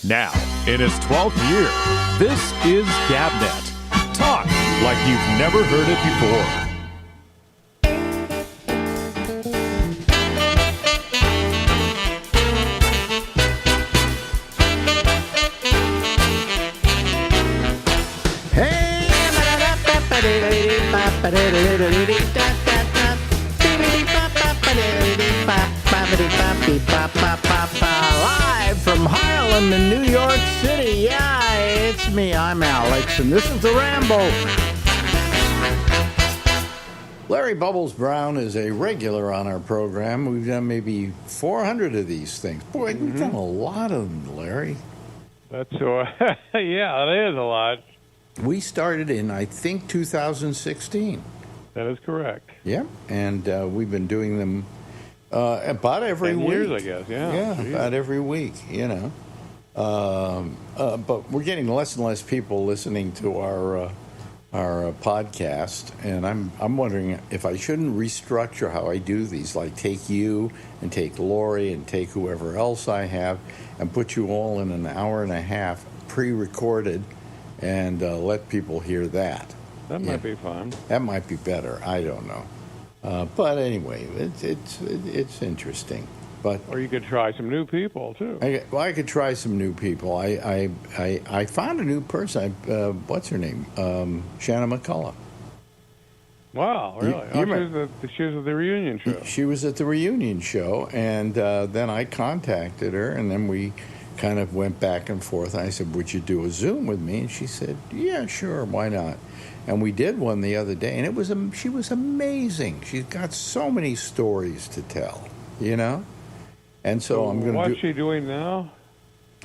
Now, in its 12th year, this is GabNet. Talk like you've never heard it before. Live from Harlem in New York City. Yeah, it's me. I'm Alex, and this is the Ramble. Larry Bubbles Brown is a regular on our program. We've done maybe 400 of these things. Boy, we've done a lot of them, Larry. That's yeah, it is a lot. We started in, I think, 2016. That is correct. Yeah, and we've been doing them about every 10 week. years, I guess, yeah. Yeah, about every week, you know. But we're getting less and less people listening to our podcast, and I'm wondering if I shouldn't restructure how I do these, like take you and take Lori and take whoever else I have and put you all in an hour and a half pre-recorded and let people hear that. That might be fun. That might be better. I don't know. But anyway, it's interesting. But or you could try some new people too. I could try some new people. I found a new person. What's her name? Shanna McCullough. Wow, really? She was at the reunion show. She was at the reunion show, and then I contacted her, and then we kind of went back and forth. I said, "Would you do a Zoom with me?" And she said, "Yeah, sure, why not?" And we did one the other day, and she was amazing. She's got so many stories to tell, you know? And so I'm going to What's she doing now?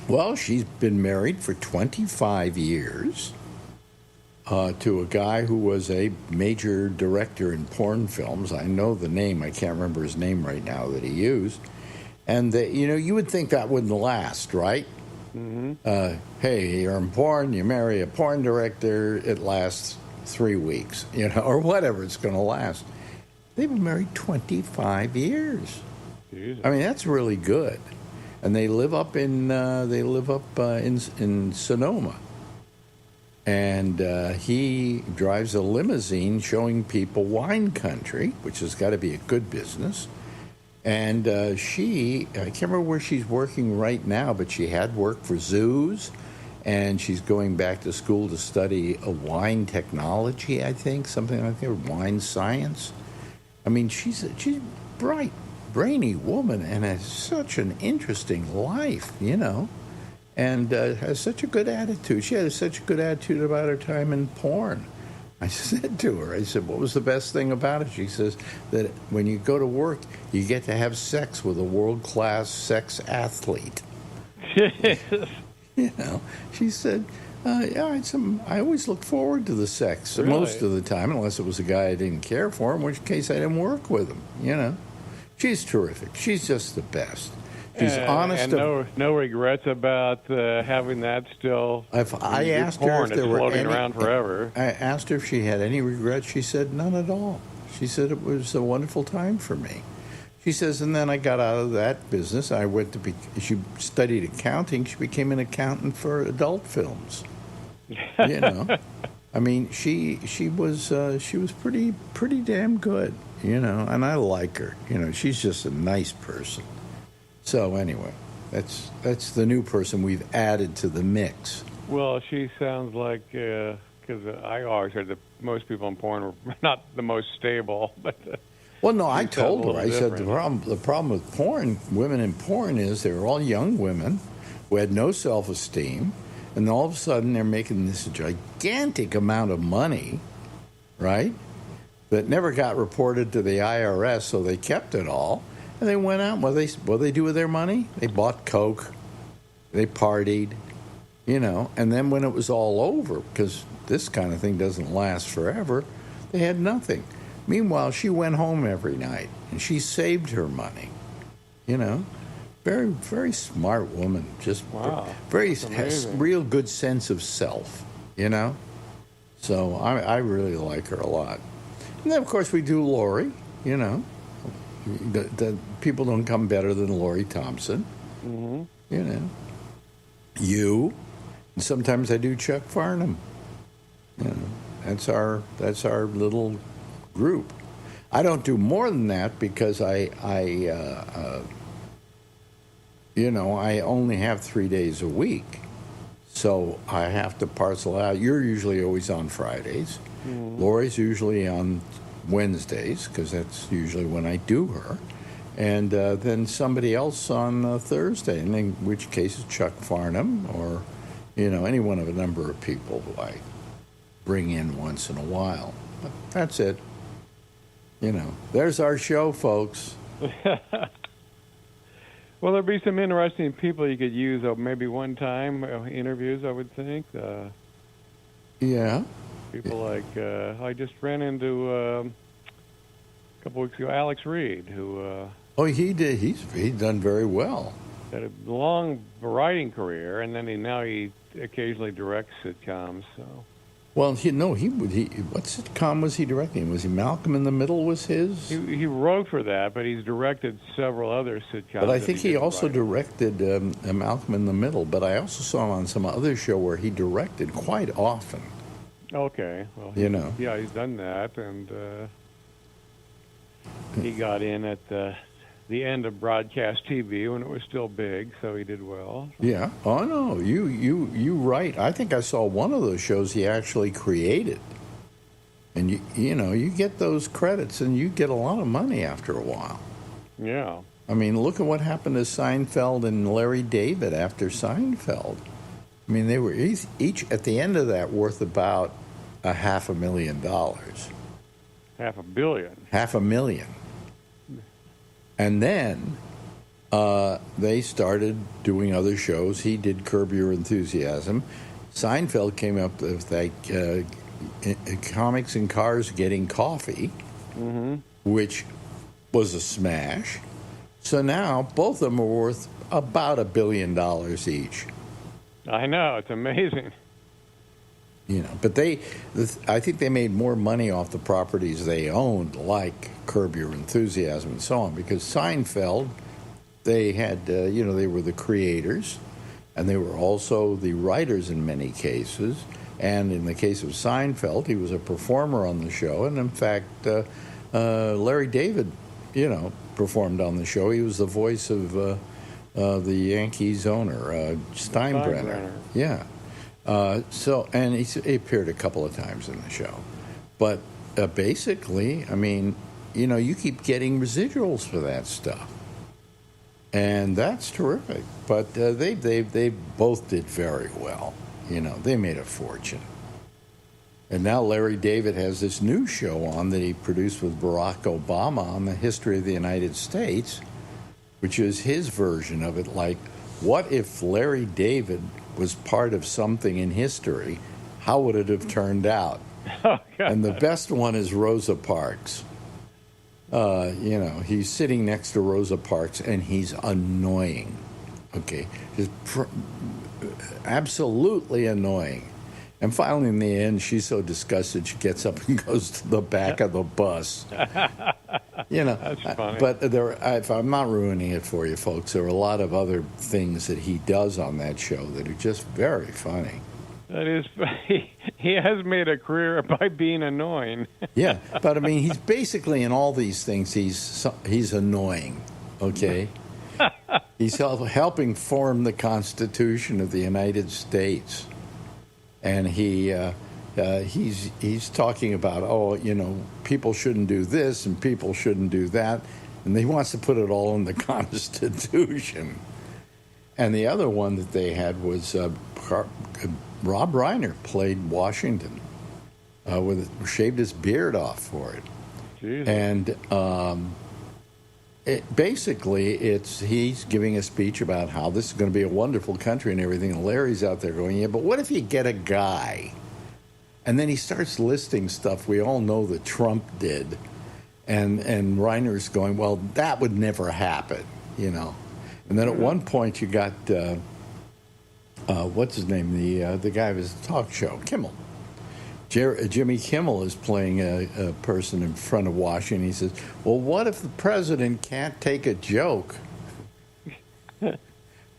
Well, she's been married for 25 years to a guy who was a major director in porn films. I know the name. I can't remember his name right now that he used. And, you would think that wouldn't last, right? Mm-hmm. Hey, you're in porn, you marry a porn director, it lasts 3 weeks, or whatever it's going to last. They've been married 25 years. Jesus. I mean, that's really good. And they live up in Sonoma. And he drives a limousine showing people wine country, which has got to be a good business. And I can't remember where she's working right now, but she had worked for zoos. And she's going back to school to study wine technology, I think, something like that, wine science. I mean, she's a bright, brainy woman and has such an interesting life, and has such a good attitude. She had such a good attitude about her time in porn. I said to her, what was the best thing about it? She says that when you go to work, you get to have sex with a world-class sex athlete. She said, I always look forward to the sex most of the time, unless it was a guy I didn't care for, in which case I didn't work with him, She's terrific. She's just the best. She's honest. And no regrets about having that still. I asked her if there were floating around forever. I asked her if she had any regrets. She said none at all. She said it was a wonderful time for me. She says, and then I got out of that business. She studied accounting. She became an accountant for adult films. I mean, she was pretty damn good, and I like her. She's just a nice person. So anyway, that's the new person we've added to the mix. Well, she sounds like, because I always heard that most people in porn were not the most stable, but. Well, no, I told her. I said the problem with women in porn is they're all young women who had no self-esteem, and all of a sudden they're making this gigantic amount of money, right, that never got reported to the IRS, so they kept it all, and they went out. What they do with their money? They bought Coke, they partied, and then when it was all over, because this kind of thing doesn't last forever, they had nothing. Meanwhile, she went home every night, and she saved her money. Very, very smart woman. Just has real good sense of self. So I really like her a lot. And then, of course, we do Lori. The people don't come better than Lori Thompson. Mm-hmm. you, and sometimes I do Chuck Farnham. You know, that's our little group. I don't do more than that because I only have 3 days a week, so I have to parcel out. You're usually always on Fridays. Mm-hmm. Lori's usually on Wednesdays because that's usually when I do her, and then somebody else on Thursday, and in which case it's Chuck Farnham or any one of a number of people who I bring in once in a while. But that's it. There's our show, folks. Well, there'd be some interesting people you could use, maybe one-time interviews, I would think. Yeah. People like, I just ran into, a couple weeks ago, Alex Reed, who... he did. He's done very well. Had a long writing career, and then he occasionally directs sitcoms, so... Well, what sitcom was he directing? Was he Malcolm in the Middle was his? He wrote for that, but he's directed several other sitcoms. But I think he also directed Malcolm in the Middle, but I also saw him on some other show where he directed quite often. Okay. Well, yeah, he's done that, and he got in at the end of broadcast TV when it was still big, so he did well. Yeah. Oh no, you right. I think I saw one of those shows he actually created, and you get those credits, and you get a lot of money after a while. Yeah. I mean, look at what happened to Seinfeld and Larry David after Seinfeld. I mean, they were each at the end of that worth about $500,000. $500 million. $500,000. And then they started doing other shows. He did Curb Your Enthusiasm. Seinfeld came up with that Comics and Cars Getting Coffee, mm-hmm. which was a smash. So now both of them are worth about $1 billion each. I know, it's amazing. But I think they made more money off the properties they owned, like Curb Your Enthusiasm and so on, because Seinfeld, they had, they were the creators, and they were also the writers in many cases. And in the case of Seinfeld, he was a performer on the show, and in fact, Larry David, performed on the show. He was the voice of the Yankees owner, Steinbrenner. Yeah. And he appeared a couple of times in the show. But basically, I mean, you keep getting residuals for that stuff. And that's terrific. But they both did very well. They made a fortune. And now Larry David has this new show on that he produced with Barack Obama on the history of the United States, which is his version of it, like, what if Larry David was part of something in history? How would it have turned out? And the best one is Rosa Parks. He's sitting next to Rosa Parks, and he's annoying. Okay, just absolutely annoying. And finally, in the end, she's so disgusted she gets up and goes to the back of the bus. That's funny. But if I'm not ruining it for you, folks, there are a lot of other things that he does on that show that are just very funny. That is, he has made a career by being annoying. Yeah, but I mean, he's basically in all these things. He's annoying. Okay, he's helping form the Constitution of the United States, and he's talking about people shouldn't do this and people shouldn't do that, and he wants to put it all in the Constitution. And the other one that they had was Rob Reiner played Washington, shaved his beard off for it. Jesus. And he's giving a speech about how this is going to be a wonderful country and everything. And Larry's out there going, yeah, but what if you get a guy? And then he starts listing stuff we all know that Trump did. And Reiner's going, well, that would never happen, And then at one point you got, what's his name? The guy of his talk show, Kimmel. Jimmy Kimmel is playing a person in front of Washington. He says, well, what if the president can't take a joke?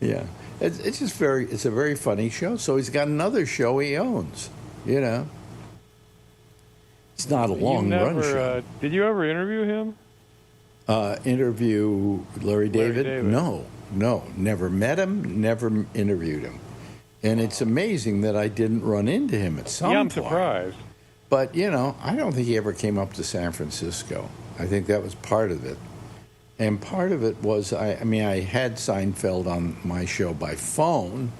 Yeah. It's just it's a very funny show. So he's got another show he owns, you know. It's not a long-run show. Did you ever interview him? Interview Larry David? David? No, never met him, never interviewed him. And it's amazing that I didn't run into him at some point. Yeah, I'm surprised. But, you know, I don't think he ever came up to San Francisco. I think that was part of it. And part of it was, I had Seinfeld on my show by phone,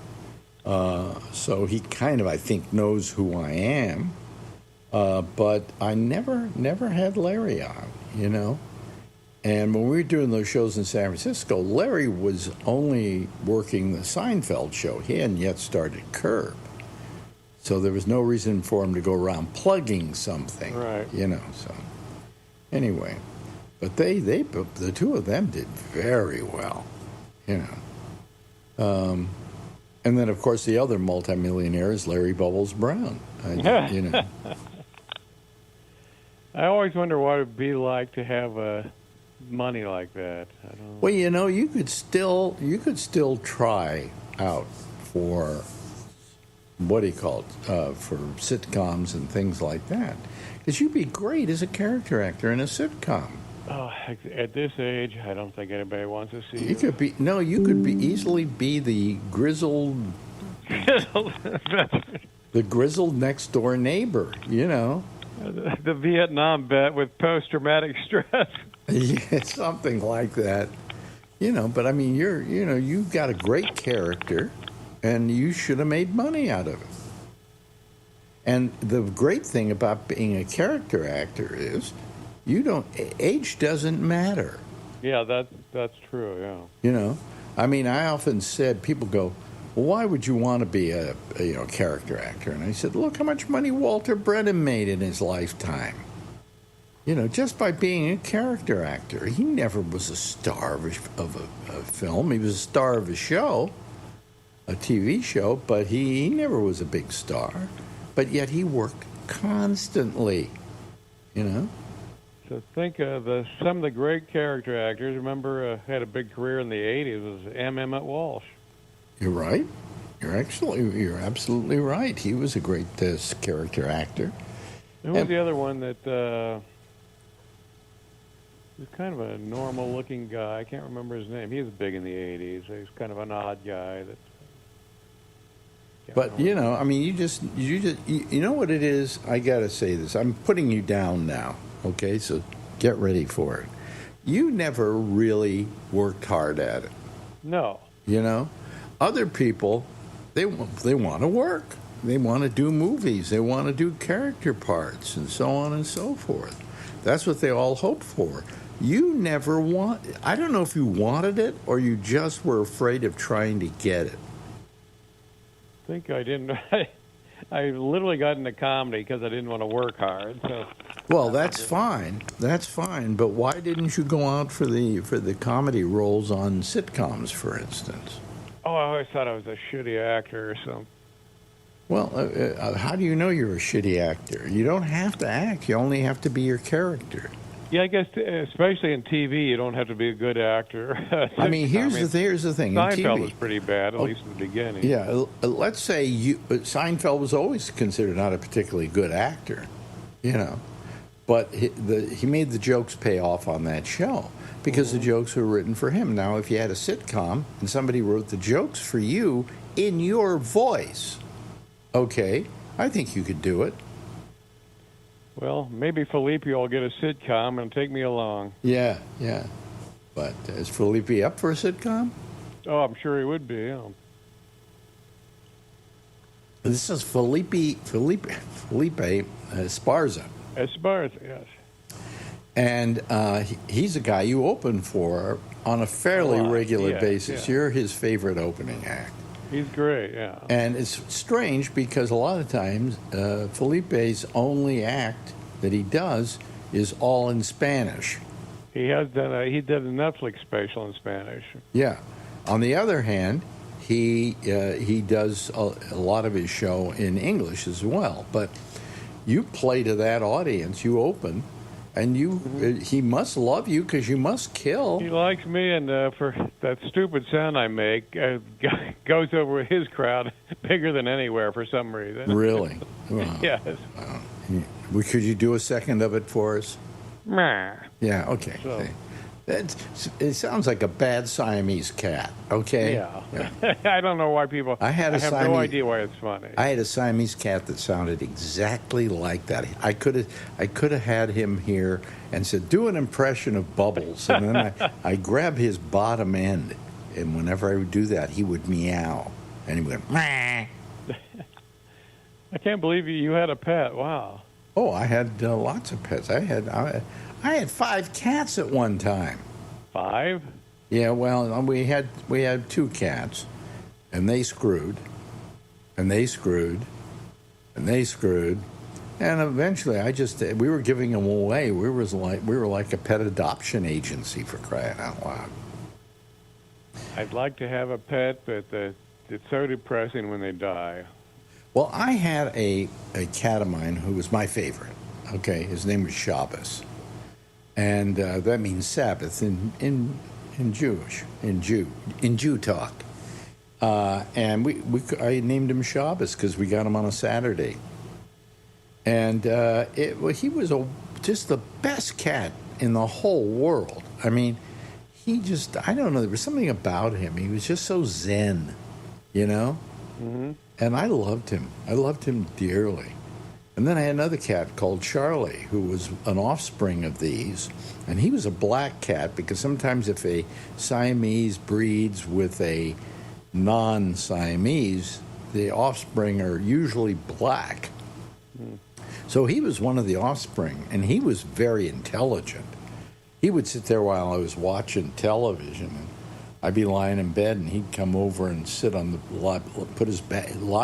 so he kind of, I think, knows who I am. But I never had Larry on, you know. And when we were doing those shows in San Francisco, Larry was only working the Seinfeld show. He hadn't yet started Curb. So there was no reason for him to go around plugging something, right? You know, so anyway. But the two of them did very well, you know. And then, of course, the other multimillionaire is Larry Bubbles Brown, you know. I always wonder what it would be like to have money like that. I don't know. Well, you know, you could still try out for what do you call it, for sitcoms and things like that, because you'd be great as a character actor in a sitcom. Oh, at this age, I don't think anybody wants to see you. You could easily be the grizzled next door neighbor, you know. The Vietnam vet with post-traumatic stress. Yeah, something like that. You know, but I mean, you've got a great character, and you should have made money out of it. And the great thing about being a character actor is age doesn't matter. Yeah, that's true, yeah. You know, I mean, I often said, people go, well, why would you want to be a character actor? And I said, look how much money Walter Brennan made in his lifetime. You know, just by being a character actor. He never was a star of a film. He was a star of a show, a TV show, but he never was a big star. But yet he worked constantly, you know. So think of some of the great character actors. Remember, had a big career in the 80s, was M. Emmett Walsh. You're right. You're absolutely right. He was a great character actor. Who was the other one that was kind of a normal-looking guy? I can't remember his name. He was big in the 80s. He was kind of an odd guy. But, you know, I mean, you know what it is? I got to say this. I'm putting you down now, okay? So get ready for it. You never really worked hard at it. No. You know? Other people, they want to work. They want to do movies. They want to do character parts and so on and so forth. That's what they all hope for. You never I don't know if you wanted it or you just were afraid of trying to get it. I think I didn't. I literally got into comedy because I didn't want to work hard. So. Well, that's fine. That's fine. But why didn't you go out for the comedy roles on sitcoms, for instance? Oh, I always thought I was a shitty actor or something. Well, how do you know you're a shitty actor? You don't have to act. You only have to be your character. Yeah, I guess especially in TV, you don't have to be a good actor. I mean, here's the thing. Seinfeld in TV, was pretty bad, at least in the beginning. Yeah, let's say Seinfeld was always considered not a particularly good actor, you know, but he made the jokes pay off on that show because the jokes were written for him. Now, if you had a sitcom and somebody wrote the jokes for you in your voice, okay, I think you could do it. Well, maybe Felipe will get a sitcom and take me along. Yeah. But is Felipe up for a sitcom? Oh, I'm sure he would be. Yeah. This is Felipe Esparza. Esparza, yes. And he's a guy you open for on a fairly regular basis. Yeah. You're his favorite opening act. He's great, yeah. And it's strange because a lot of times Felipe's only act that he does is all in Spanish. He did a Netflix special in Spanish. Yeah. On the other hand, he does a lot of his show in English as well. But you play to that audience, you open, And he must love you because you must kill. He likes me, and for that stupid sound I make, goes over his crowd bigger than anywhere for some reason. Really? Wow. Yes. Wow. Could you do a second of it for us? Meh. Yeah, okay. So. It sounds like a bad Siamese cat, okay? Yeah. I don't know why people... I have no idea why it's funny. I had a Siamese cat that sounded exactly like that. I could have had him here and said, do an impression of Bubbles. And then I grab his bottom end, and whenever I would do that, he would meow. And he went, meh. I can't believe you had a pet. Wow. Oh, I had lots of pets. I had 5 cats at one time. 5? Yeah, well, we had 2 cats, and they screwed, and they screwed, and they screwed, and eventually we were giving them away. We were like a pet adoption agency, for crying out loud. I'd like to have a pet, but it's so depressing when they die. Well, I had a cat of mine who was my favorite. Okay, his name was Shabbos. And that means Sabbath in Jewish, in Jew talk. And I named him Shabbos because we got him on a Saturday. And he was just the best cat in the whole world. I mean, I don't know, there was something about him. He was just so zen, you know? Mm-hmm. And I loved him. I loved him dearly. And then I had another cat called Charlie, who was an offspring of these. And he was a black cat because sometimes if a Siamese breeds with a non-Siamese, the offspring are usually black. Mm. So he was one of the offspring, and he was very intelligent. He would sit there while I was watching television, and I'd be lying in bed, and he'd come over and sit on lie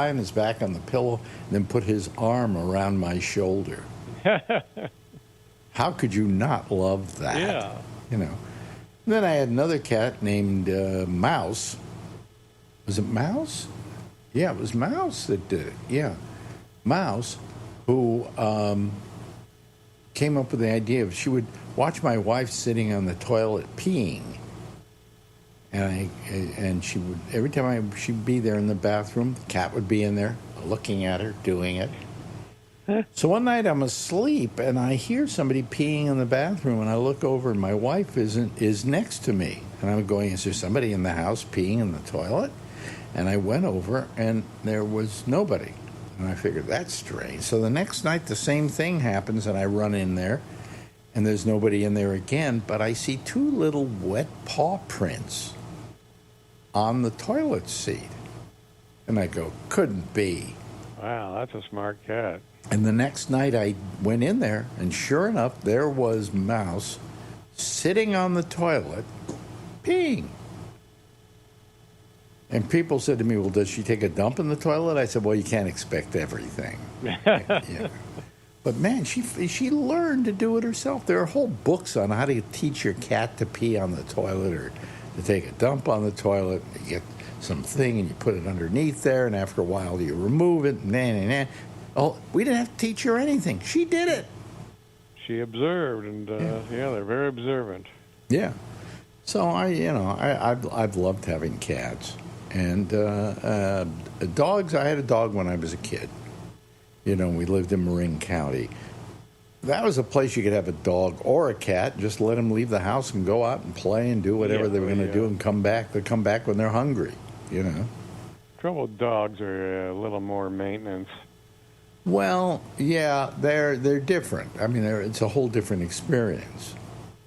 on his back on the pillow, and then put his arm around my shoulder. How could you not love that? Yeah. You know. And then I had another cat named Mouse. Was it Mouse? Yeah, it was Mouse that did it. Yeah, Mouse, who came up with the idea of she would watch my wife sitting on the toilet peeing. And she would, every time she'd be there in the bathroom, the cat would be in there looking at her, doing it. So one night I'm asleep and I hear somebody peeing in the bathroom, and I look over and my wife is next to me. And I'm going, is there somebody in the house peeing in the toilet? And I went over and there was nobody. And I figured, that's strange. So the next night the same thing happens, and I run in there and there's nobody in there again, but I see 2 little wet paw prints on the toilet seat. And I go, couldn't be. Wow, that's a smart cat. And the next night I went in there, and sure enough, there was Mouse sitting on the toilet peeing. And people said to me, well, does she take a dump in the toilet? I said, well, you can't expect everything. Yeah. But man, she learned to do it herself. There are whole books on how to teach your cat to pee on the toilet or to take a dump on the toilet. You get something and you put it underneath there, and after a while you remove it. Oh, we didn't have to teach her anything. She did it. She observed, and they're very observant. Yeah. So I've loved having cats, and dogs. I had a dog when I was a kid. You know, we lived in Marin County. That was a place you could have a dog or a cat. Just let them leave the house and go out and play and do whatever they were going to do and come back. They come back when they're hungry, you know. Trouble with dogs are a little more maintenance. Well, yeah, they're different. I mean, it's a whole different experience.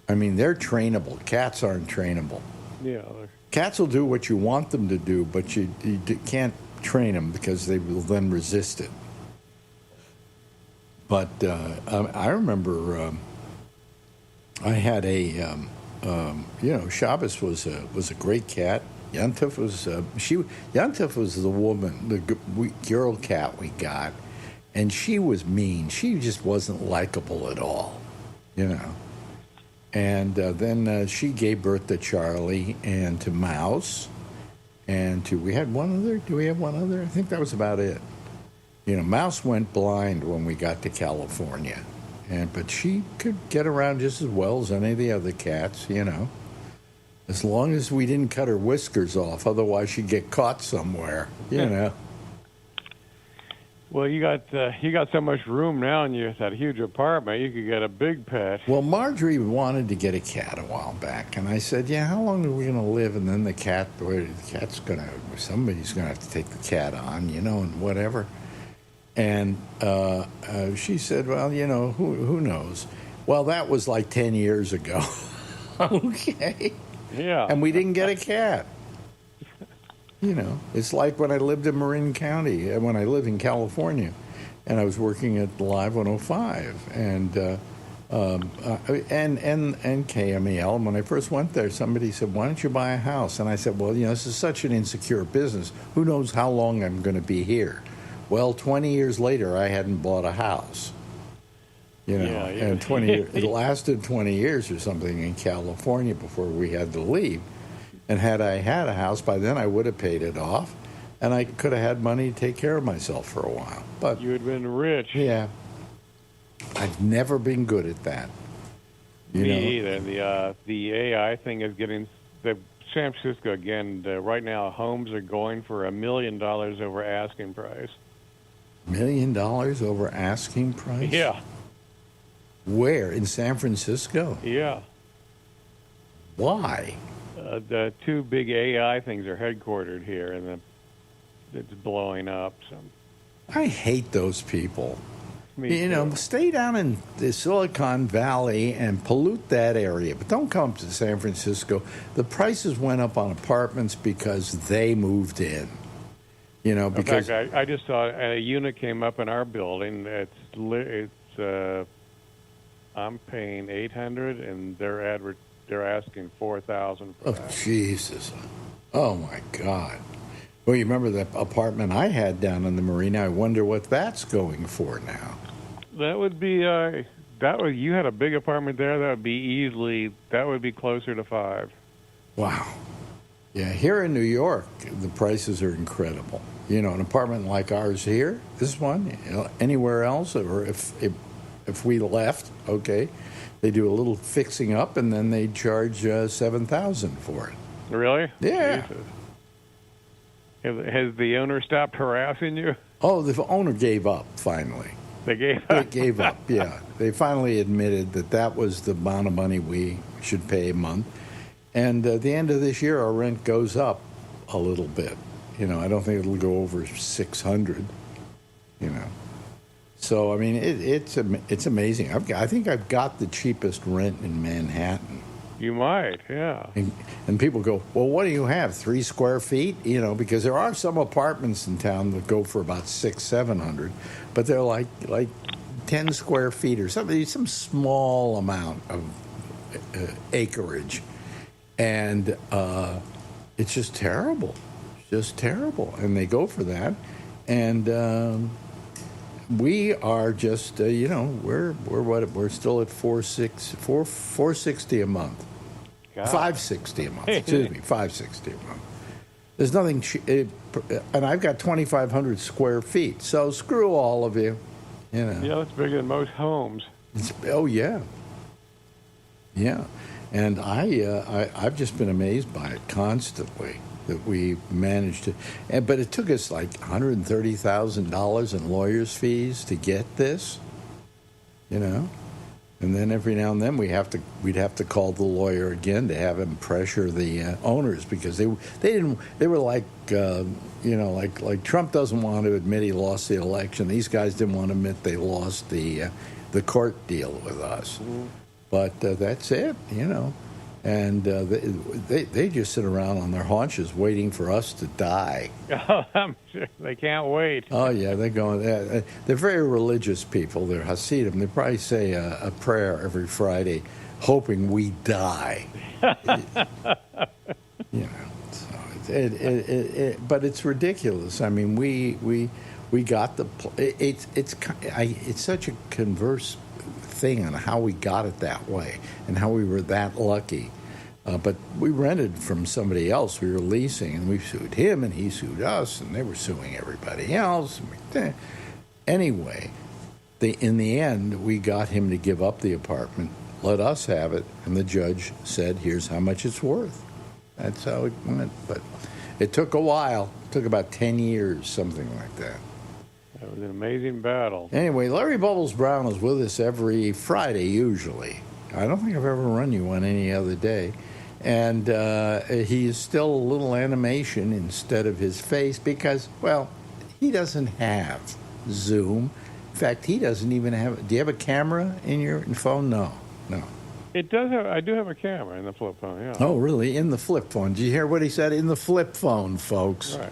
I mean, they're trainable. Cats aren't trainable. Yeah. Cats will do what you want them to do, but you can't train them because they will then resist it. But I remember I had Shabbos was a great cat. Yantuf was the woman, the girl cat we got, and she was mean. She just wasn't likable at all, you know. And then she gave birth to Charlie and to Mouse, and we had one other. Do we have one other? I think that was about it. You know, Mouse went blind when we got to California, But she could get around just as well as any of the other cats, as long as we didn't cut her whiskers off. Otherwise, she'd get caught somewhere, Well, you got so much room now in that huge apartment. You could get a big pet. Well, Marjorie wanted to get a cat a while back, and I said, "Yeah, how long are we going to live?" And then somebody's going to have to take the cat on, and whatever. And she said, "Well, who knows?" Well, that was like 10 years ago. Okay. Yeah. And we didn't get a cat. It's like when I lived in Marin County, when I lived in California, and I was working at Live 105 and KMEL. And when I first went there, somebody said, "Why don't you buy a house?" And I said, "Well, this is such an insecure business. Who knows how long I'm going to be here?" Well, 20 years later, I hadn't bought a house. And 20 years, it lasted 20 years or something in California before we had to leave. And had I had a house by then, I would have paid it off, and I could have had money to take care of myself for a while. But you had been rich. Yeah, I've never been good at that. Me either. The AI thing is getting the San Francisco again. Right now, homes are going for $1 million over asking price. $1 million over asking price? Yeah. Where? In San Francisco? Yeah. Why? The two big AI things are headquartered here, and it's blowing up. So I hate those people. Me too. Stay down in the Silicon Valley and pollute that area, but don't come to San Francisco. The prices went up on apartments because they moved in. Because in fact, I just saw a unit came up in our building. I'm paying $800, and they're asking $4,000 for that. Jesus. Oh, my God. Well, you remember that apartment I had down in the marina? I wonder what that's going for now. That would be, you had a big apartment there. That would be closer to $5,000. Wow. Yeah, here in New York, the prices are incredible. An apartment like ours here, this one, anywhere else, or if we left, okay, they do a little fixing up, and then they charge $7,000 for it. Really? Yeah. Jesus. Has the owner stopped harassing you? Oh, the owner gave up, finally. They gave up? They gave up, yeah. They finally admitted that was the amount of money we should pay a month. And at the end of this year, our rent goes up a little bit. I don't think it'll go over $600, So, I mean, it's amazing. I think I've got the cheapest rent in Manhattan. You might, yeah. And people go, "Well, what do you have? 3 square feet?" Because there are some apartments in town that go for about $600-700, but they're like 10 square feet or something, some small amount of acreage, and it's just terrible. Just terrible, and they go for that, and we are just we're still at $460 a month, God. $560 a month. Excuse me, $560 a month. There's nothing, and I've got 2,500 square feet. So screw all of you. Yeah, that's bigger than most homes. Oh yeah, yeah, and I've just been amazed by it constantly. That we managed to, but it took us like $130,000 in lawyers' fees to get this, and then every now and then we'd have to call the lawyer again to have him pressure the owners because they were like like Trump doesn't want to admit he lost the election. These guys didn't want to admit they lost the court deal with us, but that's it, And they just sit around on their haunches waiting for us to die. Oh, I'm sure they can't wait. Oh, yeah, they're going. They're very religious people. They're Hasidim. They probably say a prayer every Friday, hoping we die. So but it's ridiculous. I mean, we got it's such a converse thing on how we got it that way and how we were that lucky. But we rented from somebody else. We were leasing, and we sued him, and he sued us, and they were suing everybody else. Anyway, in the end, we got him to give up the apartment, let us have it, and the judge said, here's how much it's worth. That's how it went. But it took a while. It took about 10 years, something like that. That was an amazing battle. Anyway, Larry Bubbles Brown is with us every Friday, usually. I don't think I've ever run you on any other day. And he is still a little animation instead of his face because, well, he doesn't have Zoom. In fact, he doesn't even have. Do you have a camera in your phone? No. It does have. I do have a camera in the flip phone. Yeah. Oh, really? In the flip phone? Did you hear what he said? In the flip phone, folks. Right.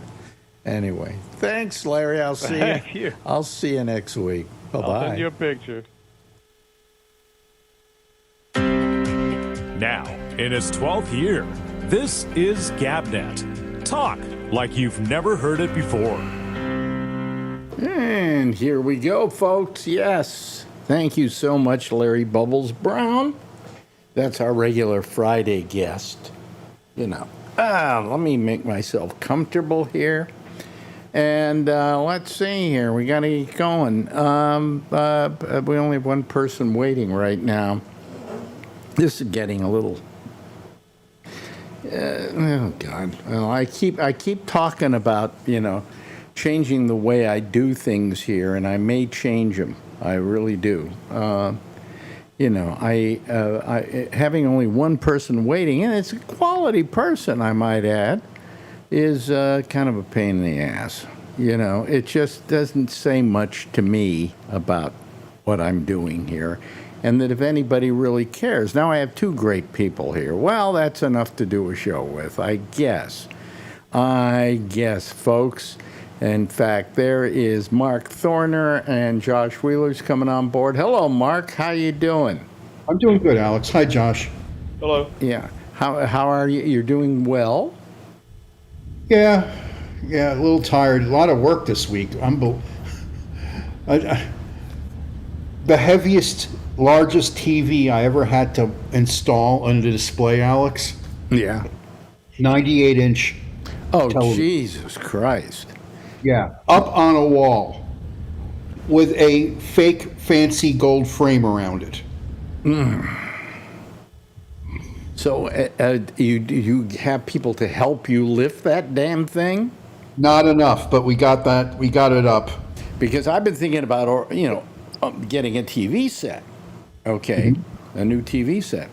Anyway, thanks, Larry. I'll see you. Thank you. I'll see you next week. Bye bye. I'll send you a picture. Now, in its 12th year, this is GabNet. Talk like you've never heard it before. And here we go, folks. Yes. Thank you so much, Larry Bubbles Brown. That's our regular Friday guest. Let me make myself comfortable here. And let's see here. We got to get going. We only have one person waiting right now. This is getting a little. Oh God! Well, I keep talking about changing the way I do things here, and I may change them. I really do. Having only one person waiting, and it's a quality person, I might add, is kind of a pain in the ass. It just doesn't say much to me about what I'm doing here, and that if anybody really cares. Now I have two great people here. Well, that's enough to do a show with, I guess. Folks. In fact, there is Mark Thorner and Josh Wheeler's coming on board. Hello, Mark. How you doing? I'm doing good, Alex. Hi, Josh. Hello. Yeah. How are you? You're doing well? Yeah, a little tired. A lot of work this week. The heaviest, largest TV I ever had to install on the display, Alex. Yeah. 98-inch. Oh, television. Jesus Christ. Yeah, up on a wall with a fake fancy gold frame around it. So you have people to help you lift that damn thing? Not enough, but we got that. We got it up. Because I've been thinking about, getting a TV set. Okay, a new TV set.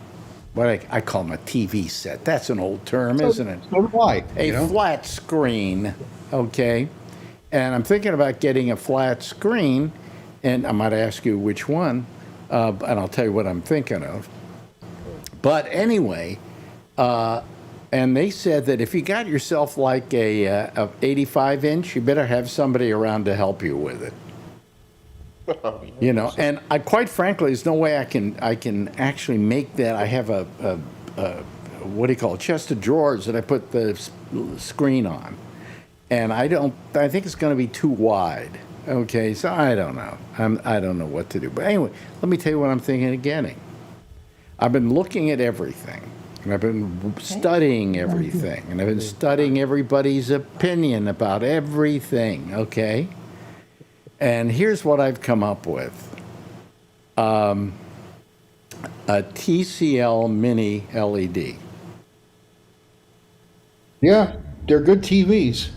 What I call them a TV set. That's an old term, isn't it? So do I. A flat screen. Okay. And I'm thinking about getting a flat screen, and I might ask you which one, and I'll tell you what I'm thinking of. But anyway, and they said that if you got yourself like a 85-inch, you better have somebody around to help you with it. And quite frankly, there's no way I can actually make that. I have a what do you call it, chest of drawers that I put the screen on. And I think it's going to be too wide. Okay, so I don't know. I don't know what to do. But anyway, let me tell you what I'm thinking of getting. I've been looking at everything, and I've been studying everything, and I've been studying everybody's opinion about everything, okay? And here's what I've come up with. A TCL Mini LED. Yeah, they're good TVs.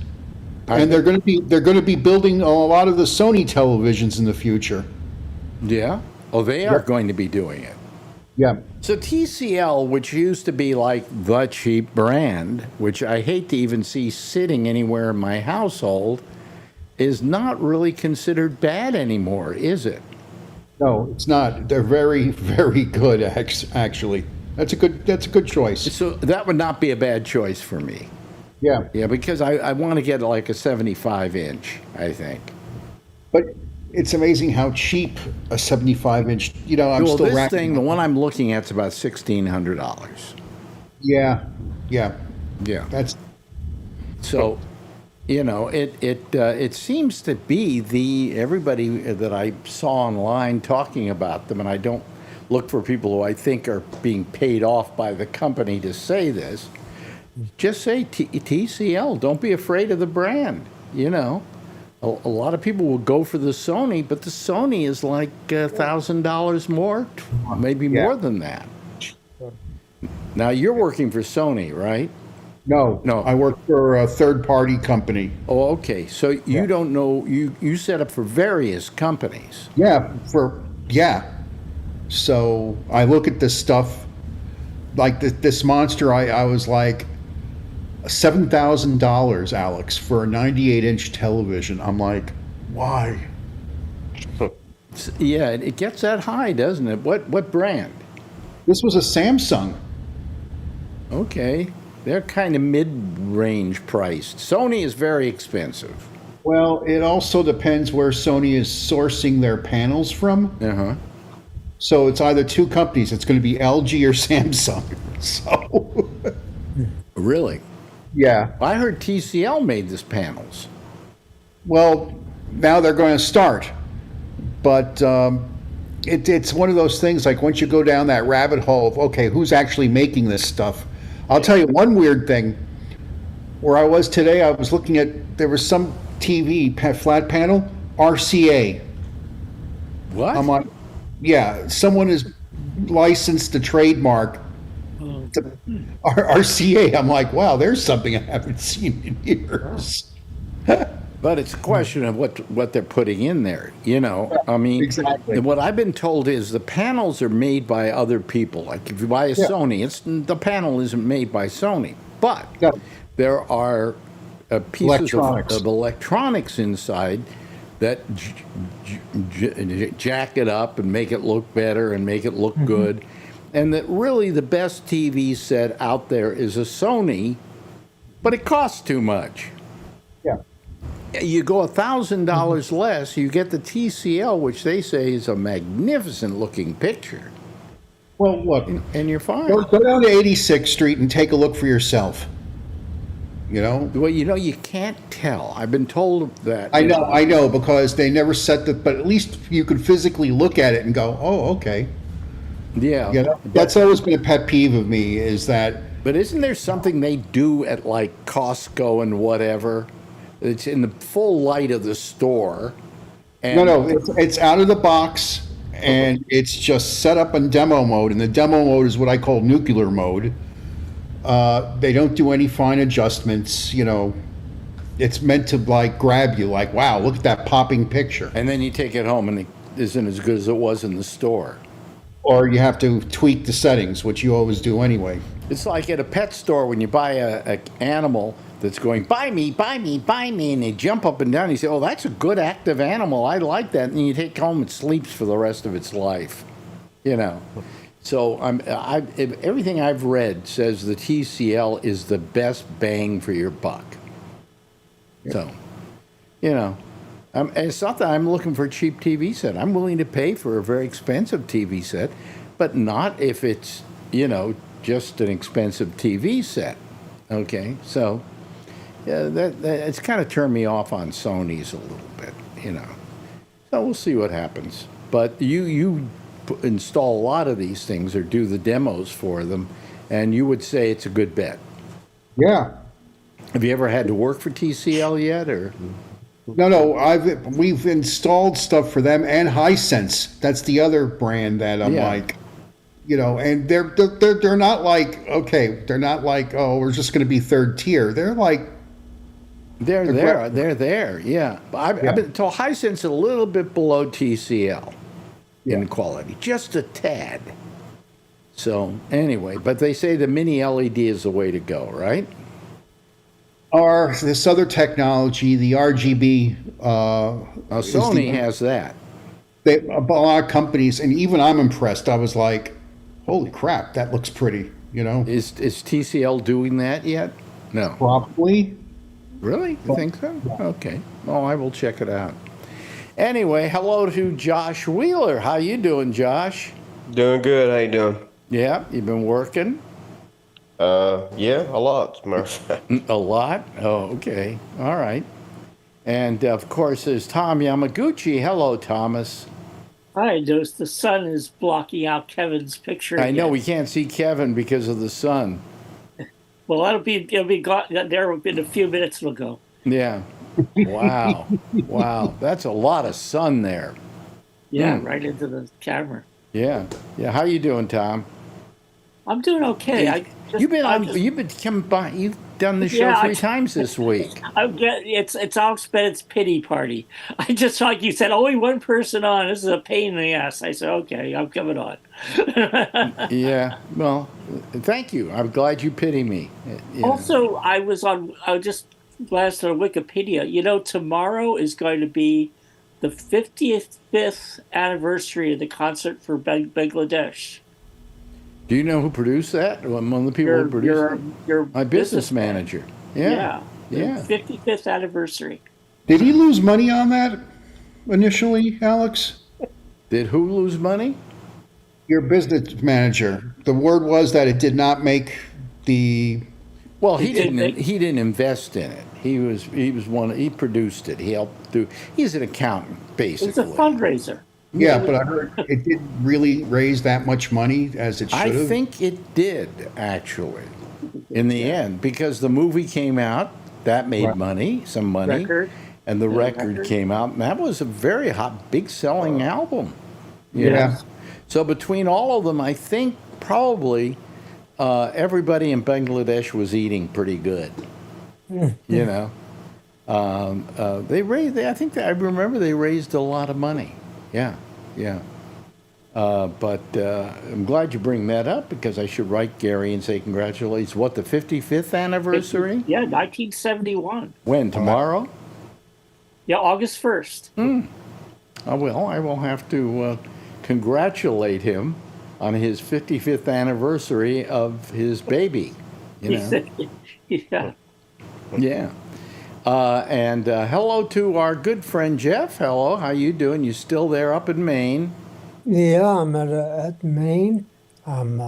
And they're going to be building a lot of the Sony televisions in the future. Yeah? Oh, they are going to be doing it. Yeah. So TCL, which used to be like the cheap brand, which I hate to even see sitting anywhere in my household, is not really considered bad anymore, is it? No, it's not. They're very, very good, actually. That's a good choice. So that would not be a bad choice for me. Yeah. Yeah, because I want to get like a 75-inch, I think. But it's amazing how cheap a 75-inch, I'm still this racking thing, the one I'm looking at, is about $1,600. Yeah. That's so, it seems to be everybody that I saw online talking about them, and I don't look for people who I think are being paid off by the company to say this. Just say TCL. Don't be afraid of the brand. A lot of people will go for the Sony, but the Sony is like $1,000 more, maybe more than that. Now you're working for Sony, right? No, No. I work for a third-party company. Oh, okay. So you don't know, you set up for various companies. Yeah. So I look at this stuff, like this monster. I was like, $7,000, Alex, for a 98-inch television. I'm like, why? Yeah, it gets that high, doesn't it? What brand? This was a Samsung. Okay. They're kind of mid-range priced. Sony is very expensive. Well, it also depends where Sony is sourcing their panels from. Uh-huh. So it's either two companies. It's going to be LG or Samsung. So Really? yeah. I heard TCL made this panels. Well, now they're going to start, but it's one of those things. Like once you go down that rabbit hole of okay, who's actually making this stuff? I'll tell you one weird thing. Where I was today, I was looking at there was some TV flat panel RCA. What? I'm like, yeah, someone has licensed the trademark to RCA. I'm like, wow, there's something I haven't seen in years. But it's a question of what they're putting in there. You know, I mean, Exactly. what I've been told is the panels are made by other people. Like if you buy a Sony, the panel isn't made by Sony, but No. there are pieces Electronics. of electronics inside that jack it up and make it look better and make it look good. And that really the best TV set out there is a Sony, but it costs too much. Yeah. You go $1,000 less, you get the TCL, which they say is a magnificent looking picture, Well, look, and you're fine. go down to 86th Street and take a look for yourself. You know? Well, you know, you can't tell. I've been told that. I know, because they never set the, but at least you could physically look at it and go, oh, okay. Yeah. You know? That's always been a pet peeve of me is that, But isn't there something they do at like Costco and whatever? It's in the full light of the store. And no, it's out of the box and it's just set up in demo mode. And the demo mode is what I call nuclear mode. They don't do any fine adjustments, you know. It's meant to like grab you, like, wow, look at that popping picture. And then you take it home and it isn't as good as it was in the store. Or you have to tweak the settings, which you always do anyway. It's like at a pet store when you buy a animal that's going, buy me, buy me, buy me, and they jump up and down. You say, oh, that's a good active animal. I like that. And you take it home, it sleeps for the rest of its life, you know. So everything I've read says the TCL is the best bang for your buck. Yeah. So, you know, it's not that I'm looking for a cheap TV set. I'm willing to pay for a very expensive TV set, but not if it's, you know, just an expensive TV set. Okay, so yeah, it's kind of turned me off on Sony's a little bit, you know. So we'll see what happens. But you install a lot of these things or do the demos for them, and you would say it's a good bet. Yeah. Have you ever had to work for TCL yet, or? No, we've installed stuff for them and Hisense. That's the other brand that I'm like, you know, and they're not like, okay, they're not like, oh, we're just going to be third tier. They're like, They're there, yeah. I've been told Hisense a little bit below TCL in quality, just a tad. So anyway, but they say the mini LED is the way to go, right? Or this other technology, the RGB. Sony has that. A lot of companies, and even I'm impressed. I was like, holy crap, that looks pretty, you know? Is TCL doing that yet? No. Probably. Really? You think so? Okay. Well, I will check it out. Anyway, hello to Josh Wheeler. How you doing, Josh? Doing good. How you doing? Yeah, you've been working? Yeah, a lot, as a matter of fact. A lot? Oh, okay. All right. And, of course, there's Tom Yamaguchi. Hello, Thomas. Hi, Dose. The sun is blocking out Kevin's picture. I know we can't see Kevin because of the sun. Well, it'll be gone there in a few minutes. It'll go. Yeah. Wow. Wow. That's a lot of sun there. Yeah, right into the camera. Yeah. Yeah. How you doing, Tom? I'm doing okay. You've been coming by. You've done the show Yeah, 3 times this week. it's Alex Bennett's pity party. I just like you said, only one person on. This is a pain in the ass. I said, okay, I'm coming on. Yeah. Well, thank you. I'm glad you pity me. Yeah. Also, I just glanced on Wikipedia. Tomorrow is going to be the 55th anniversary of the concert for Bangladesh. Do you know who produced that? One of the people who produced it? Your My business manager. Yeah. Yeah. 55th anniversary. Did he lose money on that initially, Alex? Did who lose money? Your business manager. The word was that it did not make the. Well, he didn't invest in it. He produced it. He helped do. He's an accountant, basically. It's a fundraiser. Yeah, but I heard it didn't really raise that much money as it should have. I think it did, actually, in the end, because the movie came out, that made money, some money, and the record came out, and that was a very hot, big selling album. Yeah. So between all of them, I think probably everybody in Bangladesh was eating pretty good. You know, they raised. I remember they raised a lot of money. Yeah, yeah. But I'm glad you bring that up because I should write Gary and say congratulations. What, the 55th anniversary? Yeah, 1971. When, tomorrow? Yeah, August 1st. I will have to congratulate him on his 55th anniversary of his baby. You know? Yeah. Yeah. And hello to our good friend Jeff. Hello, how you doing? You still there up in Maine? Yeah, I'm at Maine. I'm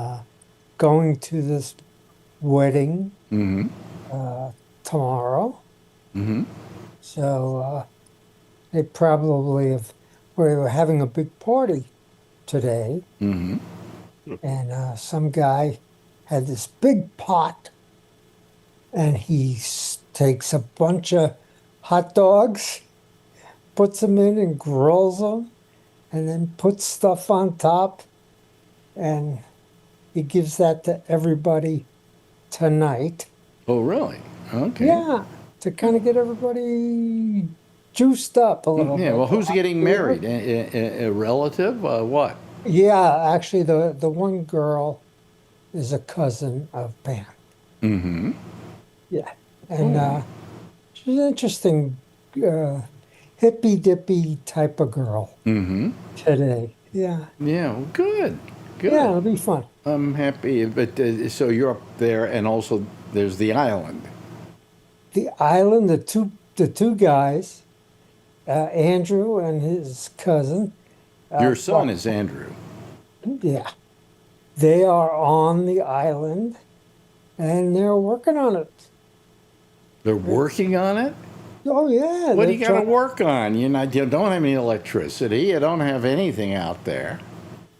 going to this wedding tomorrow. So they probably have. We were having a big party today, and some guy had this big pot, and he takes a bunch of hot dogs, puts them in and grills them, and then puts stuff on top, and he gives that to everybody tonight. Oh, really? Okay. Yeah, to kind of get everybody juiced up a little bit. Yeah, well, who's getting married? A relative? What? Yeah, actually, the one girl is a cousin of Pam. Mm-hmm. Yeah, and she's an interesting hippy-dippy type of girl today. Yeah. Yeah, well, good. Good. Yeah, it'll be fun. I'm happy. But so you're up there, and also there's the island. The island, the two guys, Andrew and his cousin. Your son is Andrew. Yeah. They are on the island, and they're working on it. They're working on it? Oh, yeah. What do you got to work on? You don't have any electricity. You don't have anything out there.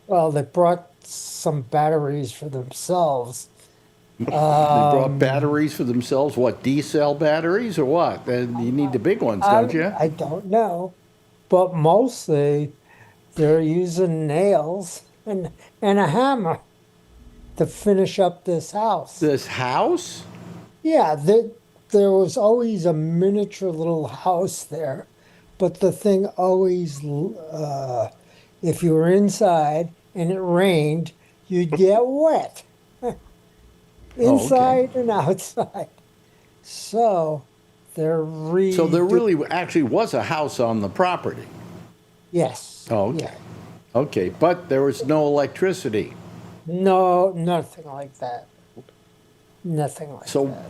Well, they brought some batteries for themselves. They brought batteries for themselves? What, D-cell batteries or what? You need the big ones, don't you? I don't know. But mostly they're using nails and a hammer to finish up this house. This house? Yeah, there was always a miniature little house there, but the thing always, if you were inside and it rained, you'd get wet. Inside and outside. So they're So there really actually was a house on the property? Yes. Oh, okay. Yeah. Okay, but there was no electricity. No, nothing like that. Nothing like So that.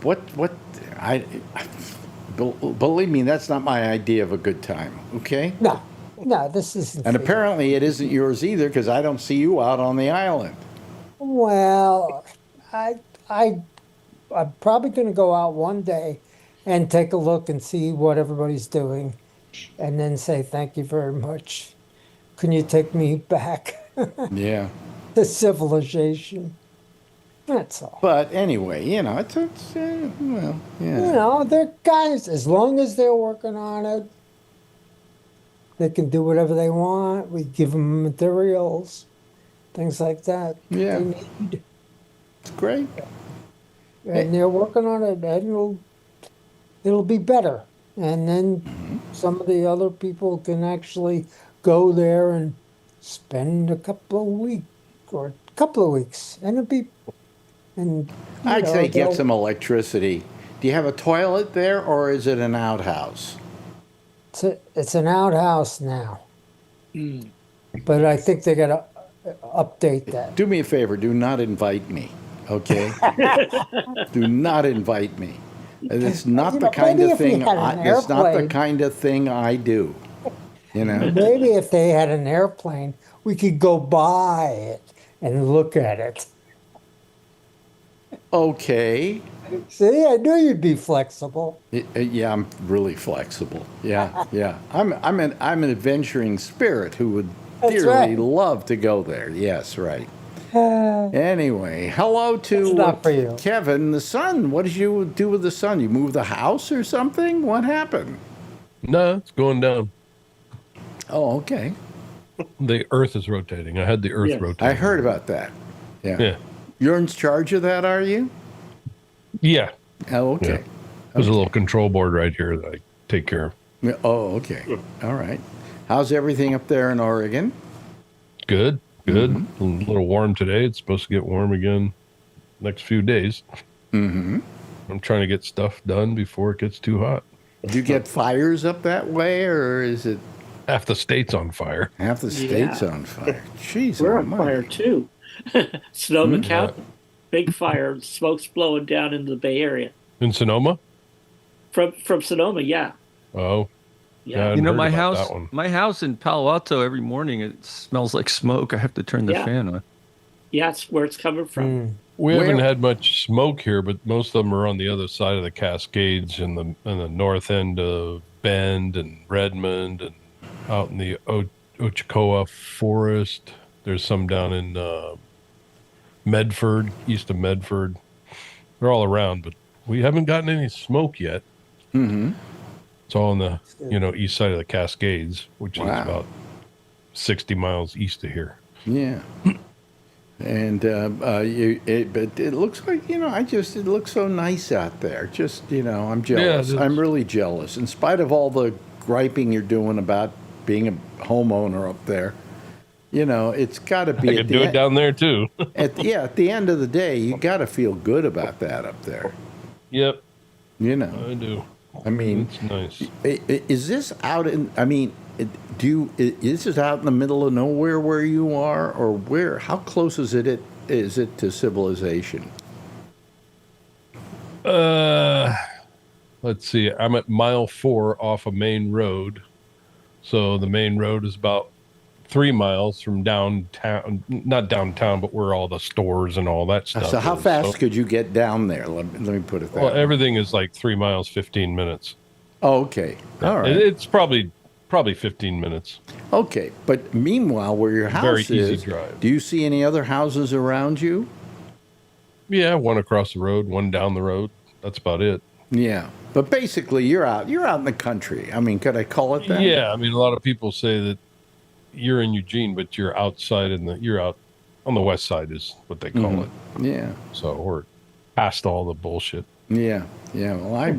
believe me, that's not my idea of a good time, okay? No, this isn't. And apparently it isn't yours either because I don't see you out on the island. Well, I'm probably going to go out one day and take a look and see what everybody's doing and then say, thank you very much. Can you take me back Yeah. to civilization? That's all. But anyway, well, yeah. They're guys, as long as they're working on it, they can do whatever they want. We give them materials, things like that Yeah. they need. It's great. And they're working on it, and it'll be better. And then some of the other people can actually go there and spend a couple of weeks, and I'd say get some electricity. Do you have a toilet there, or is it an outhouse? It's an outhouse now, but I think they got to update that. Do me a favor. Do not invite me. Okay. Do not invite me. It's not the kind of thing. It's not the kind of thing I do. Maybe if they had an airplane, we could go by it and look at it. Okay. See, I knew you'd be flexible. Yeah, I'm really flexible. Yeah. I'm an adventuring spirit who would dearly love to go there. Yes, right. Anyway, hello to Kevin, the son. What did you do with the son? You moved the house or something? What happened? No, it's going down. Oh, okay. The Earth is rotating. I had the Earth rotating. I heard about that. Yeah. You're in charge of that, are you? Yeah. Oh, okay. Yeah. There's a little control board right here that I take care of. Oh, okay. All right. How's everything up there in Oregon? Good. Mm-hmm. A little warm today. It's supposed to get warm again next few days. Mm-hmm. I'm trying to get stuff done before it gets too hot. Do you get fires up that way, or is it... Half the state's on fire. Half the state's on fire. Jeez, we're on fire, too. Sonoma County, big fire, smoke's blowing down into the Bay Area. In Sonoma? From Sonoma, yeah. Oh. Yeah. My house in Palo Alto, every morning it smells like smoke. I have to turn the fan on. Yeah, that's where it's coming from. We haven't had much smoke here, but most of them are on the other side of the Cascades in the north end of Bend and Redmond and out in the Ochocoa Forest. There's some down in Medford, east of Medford. They're all around, but we haven't gotten any smoke yet. Mm-hmm. It's all on the east side of the Cascades, which is about 60 miles east of here. Yeah. And but it looks like it looks so nice out there. Just I'm jealous. Yeah, I'm really jealous. In spite of all the griping you're doing about being a homeowner up there, it's got to be. I could do it down there too. At the end of the day, you got to feel good about that up there. Yep. I do. I mean, it's nice. Is this out in? I mean, is this out in the middle of nowhere where you are, or where? How close is it to civilization? Let's see. I'm at mile 4 off a main road, so the main road is about 3 miles from downtown. Not downtown, but where all the stores and all that stuff. So how fast could you get down there? Let me put it that way. Everything is like 3 miles, 15 minutes. Oh, okay. All right. It's probably 15 minutes. Okay, but meanwhile, where your house Very is, easy drive. Do you see any other houses around you? Yeah, one across the road, one down the road. That's about it. Yeah, but basically, you're out in the country. I mean, could I call it that? Yeah, I mean, a lot of people say that you're in Eugene, but you're outside you're out on the west side is what they call it. Yeah. So we're past all the bullshit. Yeah. Well, I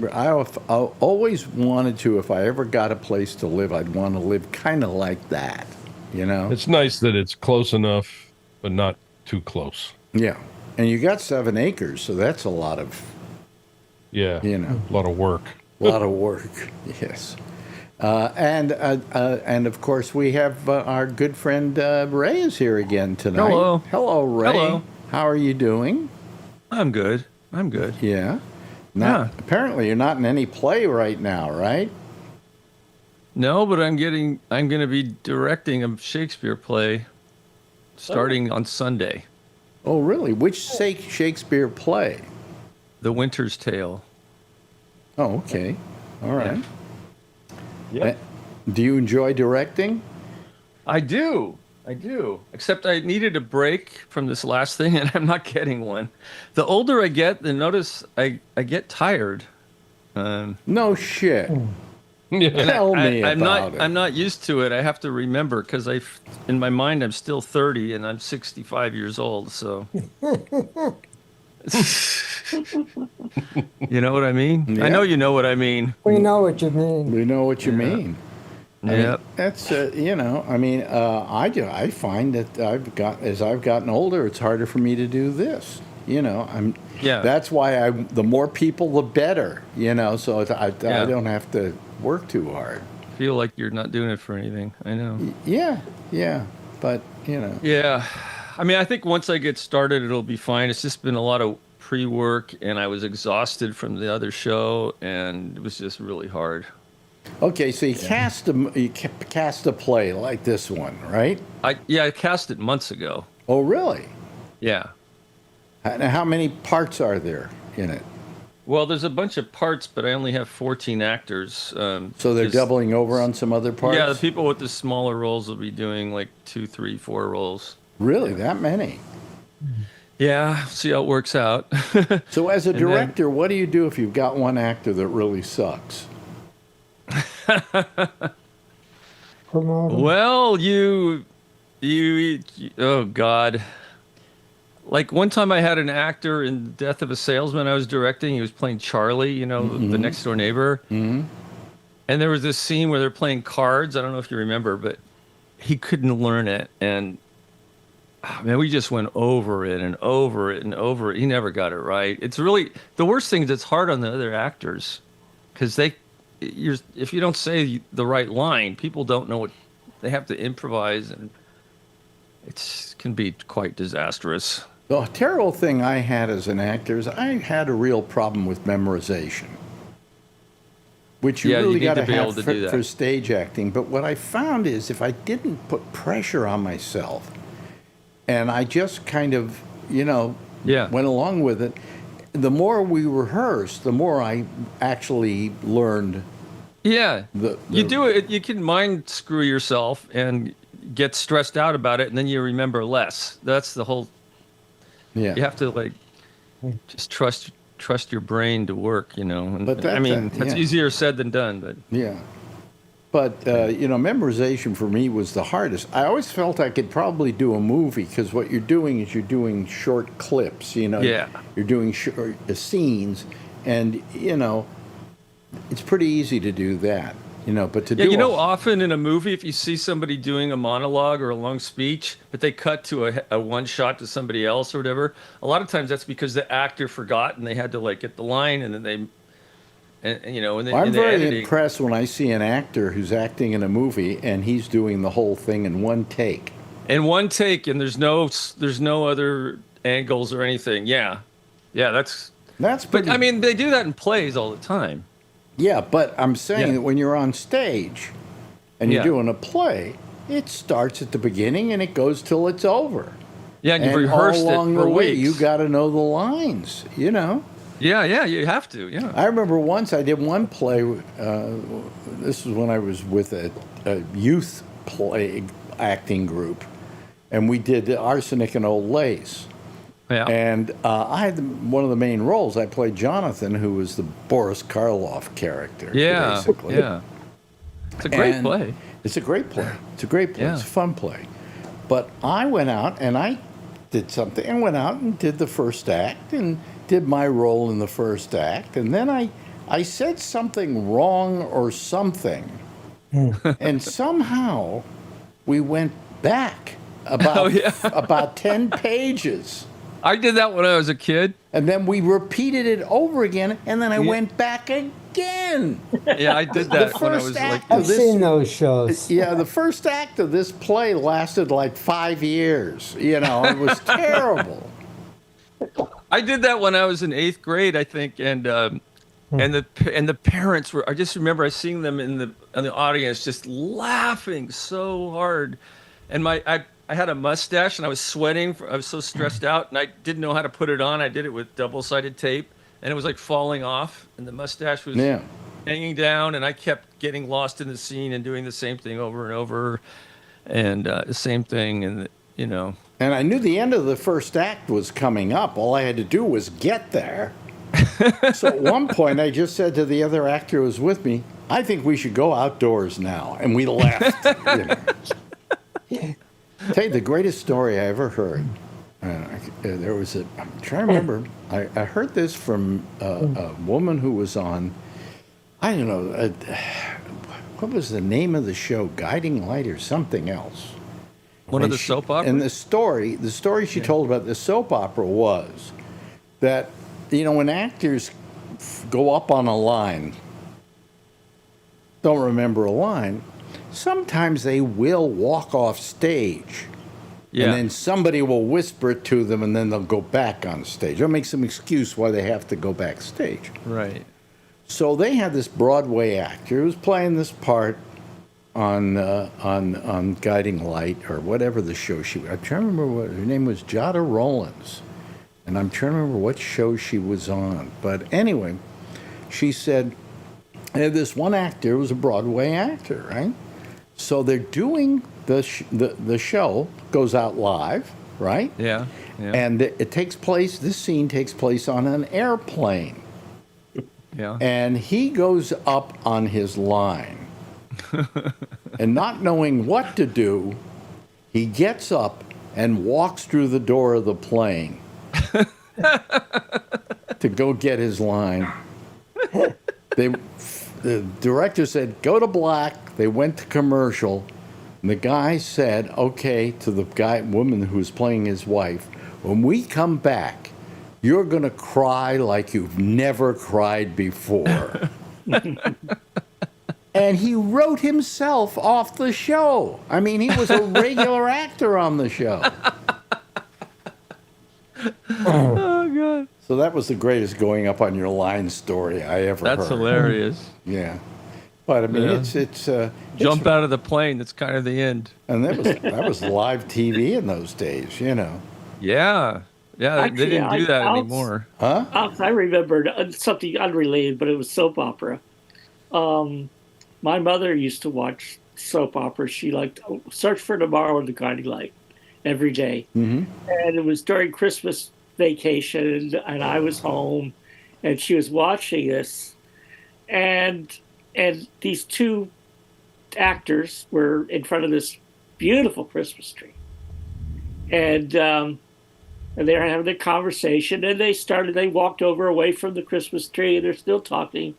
always wanted to, if I ever got a place to live, I'd want to live kind of like that, It's nice that it's close enough, but not too close. Yeah. And you got 7 acres, so that's a lot of... Yeah. A lot of work. A lot of work, yes. And of course, we have our good friend Ray is here again tonight. Hello, Ray. Hello. How are you doing? I'm good. Yeah. Apparently, you're not in any play right now, right? No, but I'm going to be directing a Shakespeare play starting on Sunday. Oh, really? Which Shakespeare play? The Winter's Tale. Oh, okay. All right. Yeah. Do you enjoy directing? I do. I do. Except I needed a break from this last thing, and I'm not getting one. The older I get, the notice I get tired. No shit. And Tell me I'm about not. it. I'm not used to it. I have to remember because in my mind, I'm still 30 and I'm 65 years old. So, you know what I mean? Yeah. I know you know what I mean. We know what you mean. We know what you mean. I mean, Yep. that's you know. I mean, I find that as I've gotten older, it's harder for me to do this. You know, Yeah. That's why the more people, the better. You know, so I don't have to work too hard. Feel like you're not doing it for anything. I know. Yeah, yeah, but you know. Yeah. I mean, I think once I get started, it'll be fine. It's just been a lot of pre-work, and I was exhausted from the other show, and it was just really hard. Okay, so you cast a play like this one, right? I cast it months ago. Oh, really? Yeah. Now, how many parts are there in it? Well, there's a bunch of parts, but I only have 14 actors. So they're doubling over on some other parts? Yeah, the people with the smaller roles will be doing like 2, 3, 4 roles. Really, that many? Yeah, see how it works out. So as a director, what do you do if you've got one actor that really sucks? Promote 'em. Well, you, oh God. Like one time I had an actor in Death of a Salesman I was directing. He was playing Charlie, you know, the next door neighbor. Mm-hmm. And there was this scene where they're playing cards. I don't know if you remember, but he couldn't learn it. And man, we just went over it and over it and over it. He never got it right. It's really, the worst thing is it's hard on the other actors because if you don't say the right line, people don't know what they have to improvise, and it can be quite disastrous. The terrible thing I had as an actor is I had a real problem with memorization, which you really got to have for stage acting. But what I found is if I didn't put pressure on myself and I just kind of, went along with it, the more we rehearsed, the more I actually learned. Yeah, you do it. You can mind screw yourself and get stressed out about it, and then you remember less. That's the whole. Yeah, you have to just trust your brain to work, And, but that's easier said than done. But yeah, but memorization for me was the hardest. I always felt I could probably do a movie because what you're doing is you're doing short clips. Yeah. You're doing short scenes, and it's pretty easy to do that. But to do often in a movie, if you see somebody doing a monologue or a long speech, but they cut to a one shot to somebody else or whatever, a lot of times that's because the actor forgot and they had to get the line, and then I'm very impressed when I see an actor who's acting in a movie and he's doing the whole thing in one take. In one take, and there's no other angles or anything. Yeah, that's. But I mean, they do that in plays all the time. Yeah, but I'm saying that when you're on stage and you're doing a play, it starts at the beginning and it goes till it's over. Yeah, and you've rehearsed it for weeks. You got to know the lines, Yeah, you have to, yeah. I remember once I did one play, this was when I was with a youth play acting group, and we did Arsenic and Old Lace. Yeah. And I had one of the main roles. I played Jonathan, who was the Boris Karloff character. Yeah, basically. Yeah. It's a great play. It's a great play. It's a great play. Yeah. It's a fun play. But I went out and I did something and went out and did the first act and did my role in the first act. And then I said something wrong or something. And somehow we went back about 10 pages. I did that when I was a kid. And then we repeated it over again, and then I went back again. Yeah, I did that when I was I've seen those shows. Yeah, the first act of this play lasted 5 years. It was terrible. I did that when I was in 8th grade, I think, and the parents were. I just remember seeing them in the audience just laughing so hard, and I had a mustache and I was sweating. I was so stressed out, and I didn't know how to put it on. I did it with double-sided tape, and it was falling off, and the mustache was hanging down, and I kept getting lost in the scene and doing the same thing over and over. and same thing, and And I knew the end of the first act was coming up. All I had to do was get there. So at one point, I just said to the other actor who was with me, I think we should go outdoors now. And we left. Tell you the greatest story I ever heard. There was I'm trying to remember. I heard this from a woman who was on, I don't know, what was the name of the show? Guiding Light or something else. One of the soap operas? And the story she told about the soap opera was that, when actors go up on a line, don't remember a line, sometimes they will walk off stage. Yeah. And then somebody will whisper it to them, and then they'll go back on stage. They'll make some excuse why they have to go backstage. Right. So they had this Broadway actor who was playing this part on Guiding Light or whatever the show I'm trying to remember what her name was, Jada Rollins, and I'm trying to remember what show she was on. But anyway, she said this one actor was a Broadway actor, right? So they're doing the show goes out live, right? Yeah. And this scene takes place on an airplane. Yeah. And he goes up on his line. And not knowing what to do, he gets up and walks through the door of the plane to go get his line. The director said, go to black. They went to commercial. And the guy said, okay, to the woman who was playing his wife, when we come back, you're going to cry like you've never cried before. And he wrote himself off the show. I mean, he was a regular actor on the show. Oh, God. So that was the greatest going up on your line story I ever heard. That's hilarious. Yeah. But, I mean, it's Jump out of the plane. That's kind of the end. And that was live TV in those days, Yeah. Yeah, Actually, they didn't do that anymore. Huh? I remembered something unrelated, but it was soap opera. My mother used to watch soap operas. She liked Search for Tomorrow and The Guiding Light every day. Mm-hmm. And it was during Christmas vacation, and I was home, and she was watching this. And these two actors were in front of this beautiful Christmas tree. And they were having a conversation, and they walked over away from the Christmas tree, and they're still talking.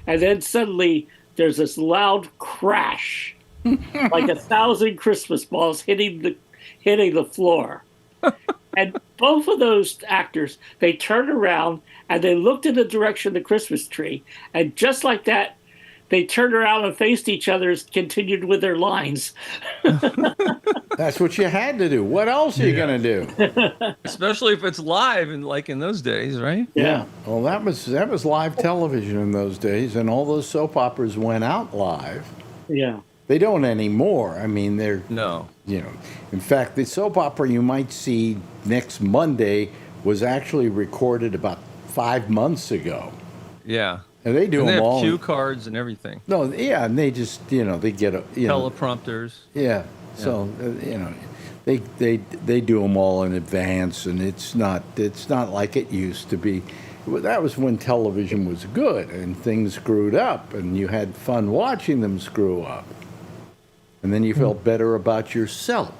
And then suddenly there's this loud crash, like 1,000 Christmas balls hitting the floor. And both of those actors, they turned around and they looked in the direction of the Christmas tree. And just like that, they turned around and faced each other and continued with their lines. That's what you had to do. What else are you going to do? Especially if it's live, and like in those days, right? Yeah. Well, that was live television in those days, and all those soap operas went out live. Yeah. They don't anymore. I mean, they're... No. In fact, the soap opera you might see next Monday was actually recorded about 5 months ago. Yeah. And they do and they them have all. cue cards and everything. No, yeah, and they just, they get a... Teleprompters. Yeah. So, they do them all in advance, and it's not like it used to be. That was when television was good, and things screwed up, and you had fun watching them screw up. And then you felt better about yourself,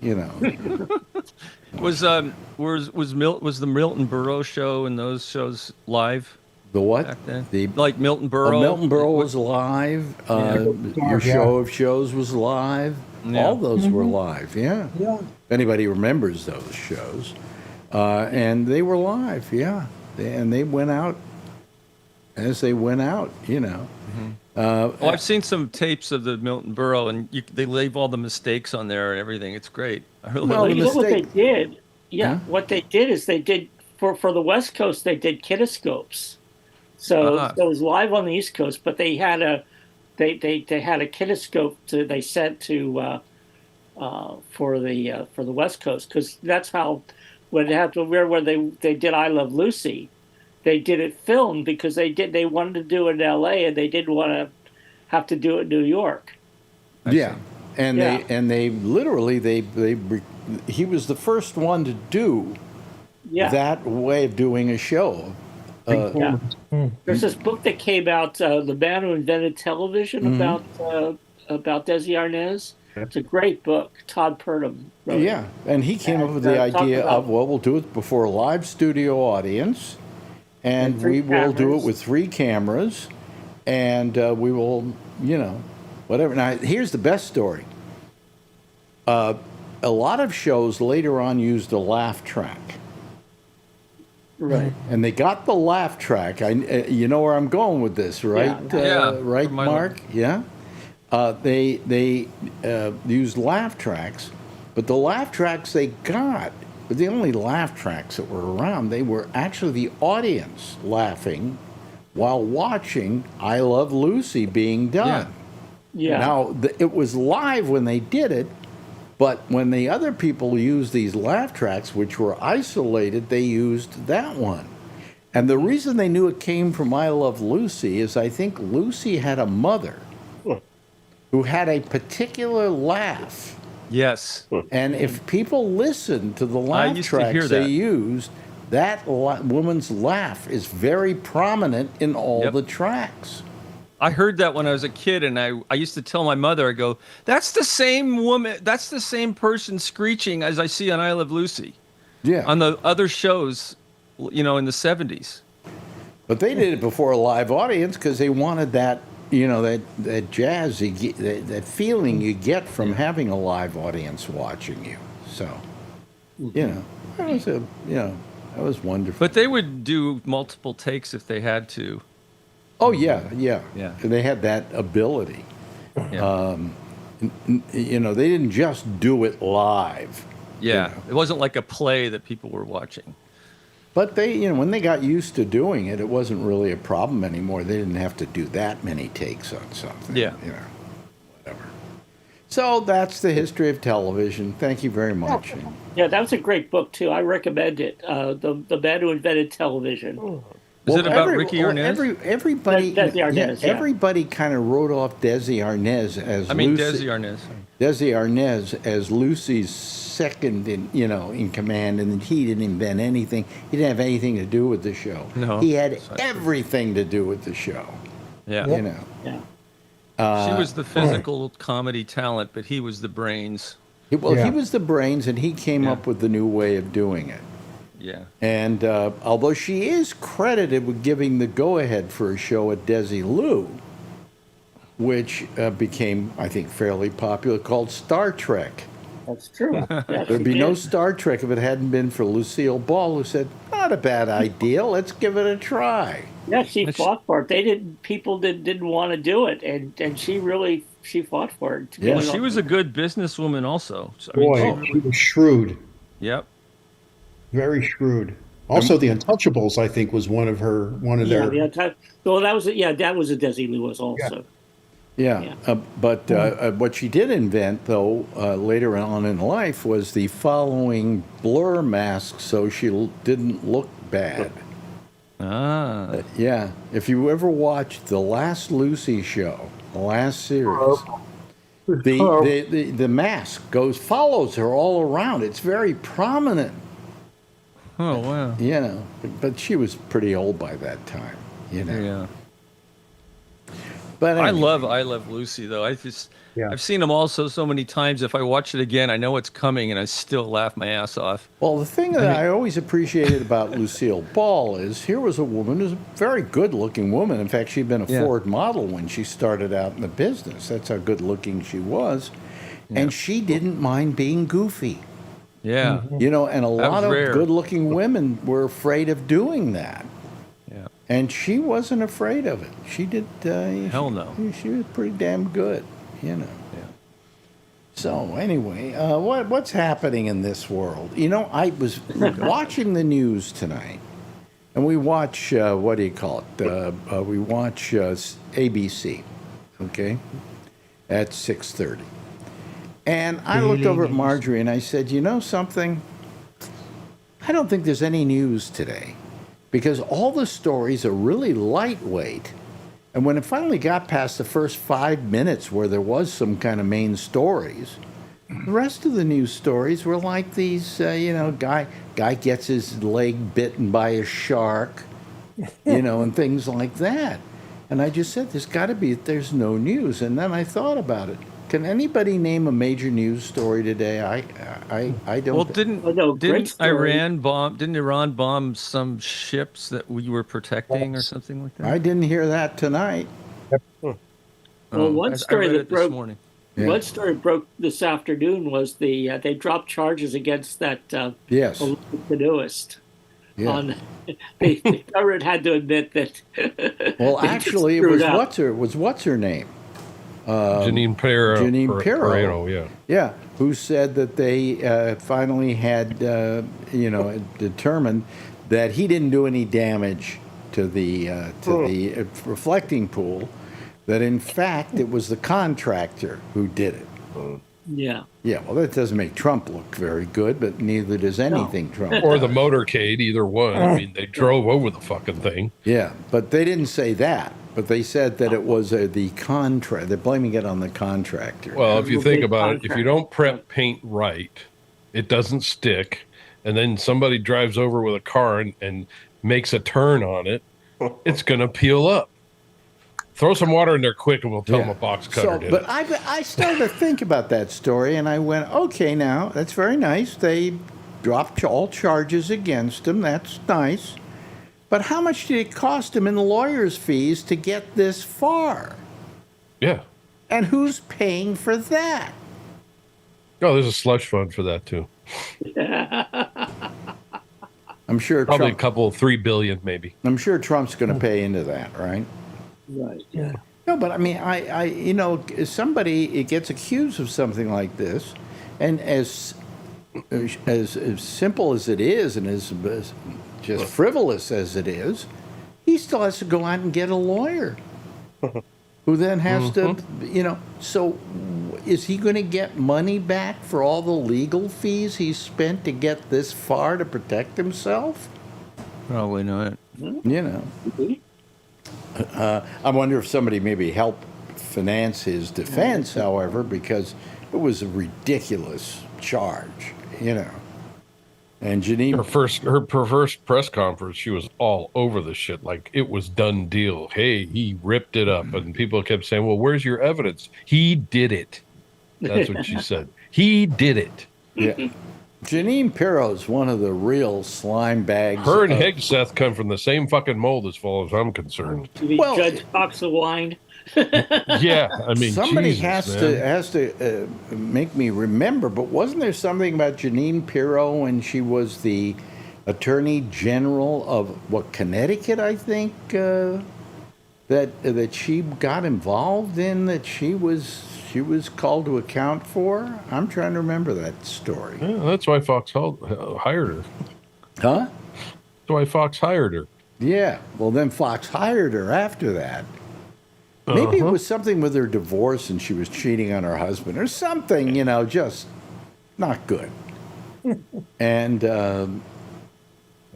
Was the Milton Berle show and those shows live? The what? Back then? The like Milton Berle. Milton Berle was live. Your show of shows was live. Yeah. All those were live. Yeah. Yeah. If anybody remembers those shows, and they were live. Yeah. And they went out as they went out. I've seen some tapes of the Milton Berle, and they leave all the mistakes on there and everything. It's great. I really Well, like You it. know what they did? Yeah, Huh? what they did is they did for the West Coast. They did kinescopes, so it was live on the East Coast. But they had a they had a kinescope they sent to for the West Coast, because that's how when it happened where they did I Love Lucy, they did it filmed because they wanted to do it in L.A. and they didn't want to have to do it in New York. Yeah. and Yeah. they literally he was the first one to do Yeah. that way of doing a show. Yeah. There's this book that came out, "The Man Who Invented Television," about Desi Arnaz. It's a great book. Todd Purdom wrote it. Yeah, and he came up with the talk idea about- of, well, we'll do it before a live studio audience, and And 3 we will do it cameras. with 3 cameras, and we will, whatever. Now, here's the best story. A lot of shows later on used a laugh track. Right. And they got the laugh track. You know where I'm going with this, right? Yeah, Right, from my Mark? Yeah. They used laugh tracks, but the laugh tracks they got were the only laugh tracks that were around. They were actually the audience laughing while watching "I Love Lucy" being done. Yeah. Now, it was live when they did it, but when the other people used these laugh tracks, which were isolated, they used that one. And the reason they knew it came from "I Love Lucy" is I think Lucy had a mother who had a particular laugh. Yes. And if people listened to the laugh used to hear tracks they that. used, that woman's laugh is very prominent in all Yep. the tracks. I heard that when I was a kid, and I used to tell my mother, I go, that's the same woman, that's the same person screeching as I see on "I Love Lucy" Yeah. on the other shows, in the 70s. But they did it before a live audience because they wanted that, that jazz, that feeling you get from having a live audience watching you. So, that was wonderful. But they would do multiple takes if they had to. Oh yeah. Yeah. And they had that ability. Yeah. They didn't just do it live. Yeah. It wasn't like a play that people were watching. But they, when they got used to doing it, it wasn't really a problem anymore. They didn't have to do that many takes on something. Yeah. Whatever. So that's the history of television. Thank you very much. Yeah, that was a great book too. I recommend it. The Man Who Invented Television. Is it about Ricky Arnaz? Everybody, Desi Arnaz, yeah. everybody kind of wrote off Desi Arnaz as Desi Arnaz. Desi Arnaz as Lucy's second in command, and he didn't invent anything. He didn't have anything to do with the show. No, he had that's not everything to do with the show. Yeah. Yeah. She was the physical comedy talent, but he was the brains. He was the brains, and he came up with the new way of doing it. Yeah. And although she is credited with giving the go-ahead for a show at Desilu, which became, I think, fairly popular, called Star Trek. That's true. Yeah, There'd be no Star Trek if it hadn't been for Lucille Ball, who said, "Not a bad idea. Let's give it a try." Yeah, she fought for it. People didn't want to do it, and she fought for it. Yeah. Well, she was a good businesswoman also. So, Boy, she was shrewd. Yep. Very shrewd. Also, The Untouchables, I think, was one of their. Well, that was a Desi Lewis also. Yeah. But what she did invent, though, later on in life, was the following blur mask, so she didn't look bad. Ah. Yeah. If you ever watched the last Lucy show, the last series, the mask follows her all around. It's very prominent. Oh, wow. But she was pretty old by that time. Yeah. But anyway. I love Lucy though. I've seen them all so many times. If I watch it again, I know what's coming, and I still laugh my ass off. Well, the thing that I always appreciated about Lucille Ball is here was a woman who's a very good-looking woman. In fact, she'd been a Ford model when she started out in the business. That's how good-looking she was, and she didn't mind being goofy. Yeah. And a lot of rare. good-looking women were afraid of doing that. Yeah. And she wasn't afraid of it. She did. Hell no. She was pretty damn good, Yeah. So anyway, what's happening in this world? I was watching the news tonight, and we watch what do you call it? We watch ABC, okay, at 6:30. And I looked over at Marjorie and I said, "You know something? I don't think there's any news today." Because all the stories are really lightweight, And when it finally got past the first 5 minutes where there was some kind of main stories, the rest of the news stories were like these, guy gets his leg bitten by a shark, and things like that. And I just said, there's no news. And then I thought about it. Can anybody name a major news story today? I don't. Well, great didn't story. Iran bomb some ships that we were protecting or something like that? I didn't hear that tonight. Well, I one story read that it this broke morning. Yeah. one story broke this afternoon was they dropped charges against that Yes. Olympic canoeist. Yeah. On the government had to admit that. Well, they actually, it screwed was up. what's her name? Janine Perro. Janine Pirro. Perrero, yeah. Yeah, who said that they finally had, determined that he didn't do any damage to the reflecting pool. That in fact it was the contractor who did it. Yeah. Yeah, well, that doesn't make Trump look very good, but neither does anything Trump. Or the motorcade, either one. I mean, they drove over the fucking thing. Yeah, but they didn't say that. But they said that it was the contract. They're blaming it on the contractor. Well, if you Big think about it, if you contract. don't prep paint right, it doesn't stick. And then somebody drives over with a car and makes a turn on it, it's going to peel up. Throw some water in there quick and we'll tell them a box cutter did but it. I started to think about that story, and I went, okay, now, that's very nice. They dropped all charges against him. That's nice. But how much did it cost him in the lawyer's fees to get this far? Yeah. And who's paying for that? Oh, there's a slush fund for that, too. I'm sure Probably Trump, a couple, $3 billion maybe. I'm sure Trump's going to pay into that, right? Right. Yeah. No, but I mean, somebody it gets accused of something like this, and as simple as it is, and as just frivolous as it is, he still has to go out and get a lawyer, who then has to, So, is he going to get money back for all the legal fees he spent to get this far to protect himself? Probably not. I wonder if somebody maybe helped finance his defense, however, because it was a ridiculous charge, And Janine, Her first press conference, she was all over the shit, like it was done deal. Hey, he ripped it up, and people kept saying, "Well, where's your evidence?" He did it. That's what she said. He did it. yeah, Janine Pirro's one of the real slime bags. Her and Hegseth come from the same fucking mold, as far as I'm concerned. To be Well, Judge Box of Wine. Yeah, I mean, somebody Jesus, has to make me remember. But wasn't there something about Janine Pirro when she was the Attorney General of Connecticut? I think that she got involved in, that she was called to account for. I'm trying to remember that story. Yeah, that's why Fox hired her. Huh? That's why Fox hired her. Yeah. Well, then Fox hired her after that. Maybe it was something with her divorce and she was cheating on her husband or something, just not good. And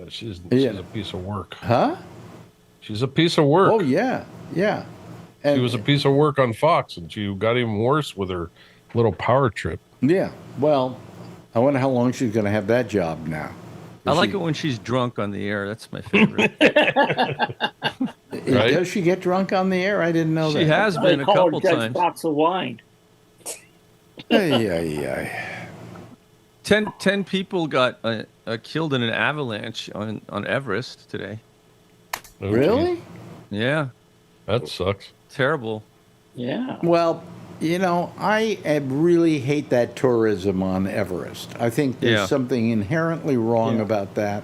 She's a piece of work. huh? She's a piece of work. Oh yeah, yeah. And She was a piece of work on Fox, and she got even worse with her little power trip. yeah. Well, I wonder how long she's going to have that job now. I like it when she's drunk on the air. That's my favorite. Right? Does she get drunk on the air? I didn't know that. She has They been a call her couple Judge times. Box of Wine. Ay, ay, ay. 10 people got killed in an avalanche on Everest today. Oh, Really? geez. Yeah, That sucks. terrible. Yeah. Well, I really hate that tourism on Everest. I think there's Yeah. something inherently wrong about that,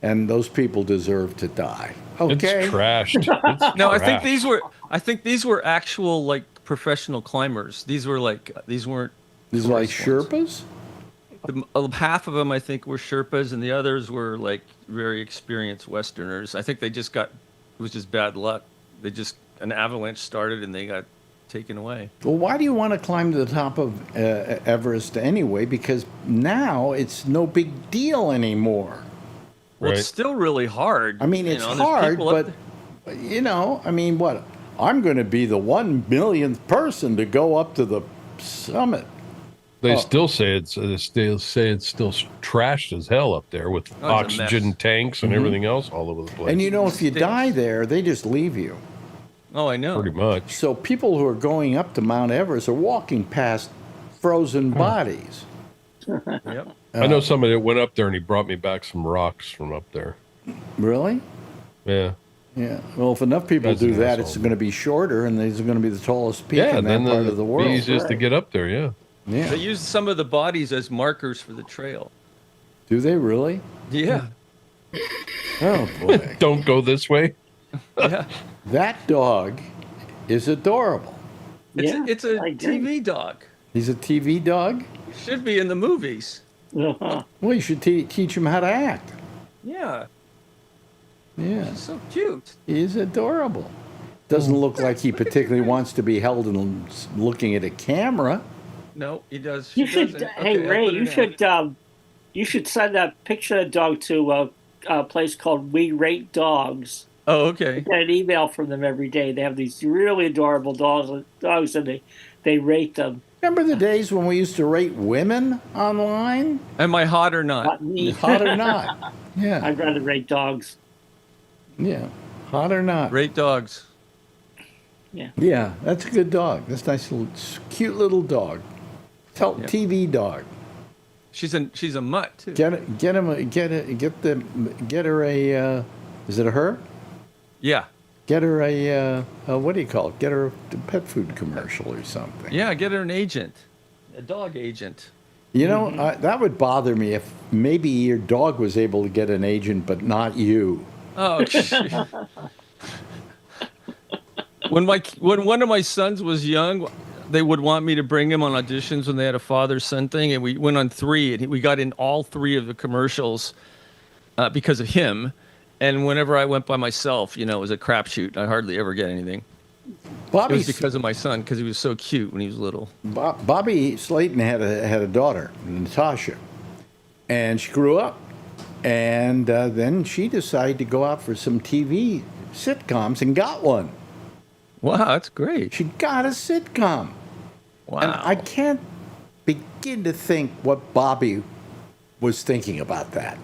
and those people deserve to die. Okay. It's trashed. It's No, I think trashed. these were actual like professional climbers. These weren't. These are like tourist Sherpas? ones. Half of them, I think, were Sherpas, and the others were like very experienced Westerners. I think it was just bad luck. An avalanche started and they got taken away. Well, why do you want to climb to the top of Everest anyway? Because now it's no big deal anymore. Well, Right. it's still really hard. I mean, it's there's hard, people up but, I mean, what? I'm going to be the 1 millionth person to go up to the summit. They still say it's still trashed as hell up there with it's a oxygen mess. tanks and everything else all over the place. And if you die there, they just leave you. Oh, I know. Pretty much. So people who are going up to Mount Everest are walking past frozen bodies. Yep. I know somebody that went up there and he brought me back some rocks from up there. Really? Yeah. Yeah. Well, if enough people That's do an that, asshole. it's going to be shorter, and it's going to be the tallest peak Yeah, in that then part of the world. the easiest to get up there, yeah. Yeah. They used some of the bodies as markers for the trail. Do they really? Yeah. Oh boy. Don't go this way. Yeah. That dog is adorable. It's a I agree. TV dog. He's a TV dog. Should be in the movies. Uh-huh. Well, you should teach him how to act. Yeah. Yeah. It's so cute. He's adorable. Doesn't look like he particularly wants to be held and looking at a camera. No, he does. You she should, doesn't. hey Okay, I Ray, put it down. you should send a picture of the dog to a place called We Rate Dogs. Oh, okay. Get an email from them every day. They have these really adorable dogs, and they rate them. Remember the days when we used to rate women online? Am I hot or not? Not me. Hot or not? Yeah. I'd rather rate dogs. Yeah. Hot or not? Rate dogs. Yeah, that's a good dog. That's a nice little, cute little dog. TV dog. She's a mutt too. Get her a. Is it a her? Yeah. Get her a what do you call it? Get her a pet food commercial or something. Yeah. Get her an agent, a dog agent. You know, that would bother me if maybe your dog was able to get an agent, but not you. Oh. When one of my sons was young, they would want me to bring him on auditions when they had a father-son thing, and we went on 3, and we got in all 3 of the commercials because of him. And whenever I went by myself, it was a crapshoot. I hardly ever get anything. It was because of my son, because he was so cute when he was little. Bobby Slayton had a daughter, Natasha, and she grew up, and then she decided to go out for some TV sitcoms and got one. Wow, that's great. She got a sitcom. Wow. And I can't begin to think what Bobby was thinking about that.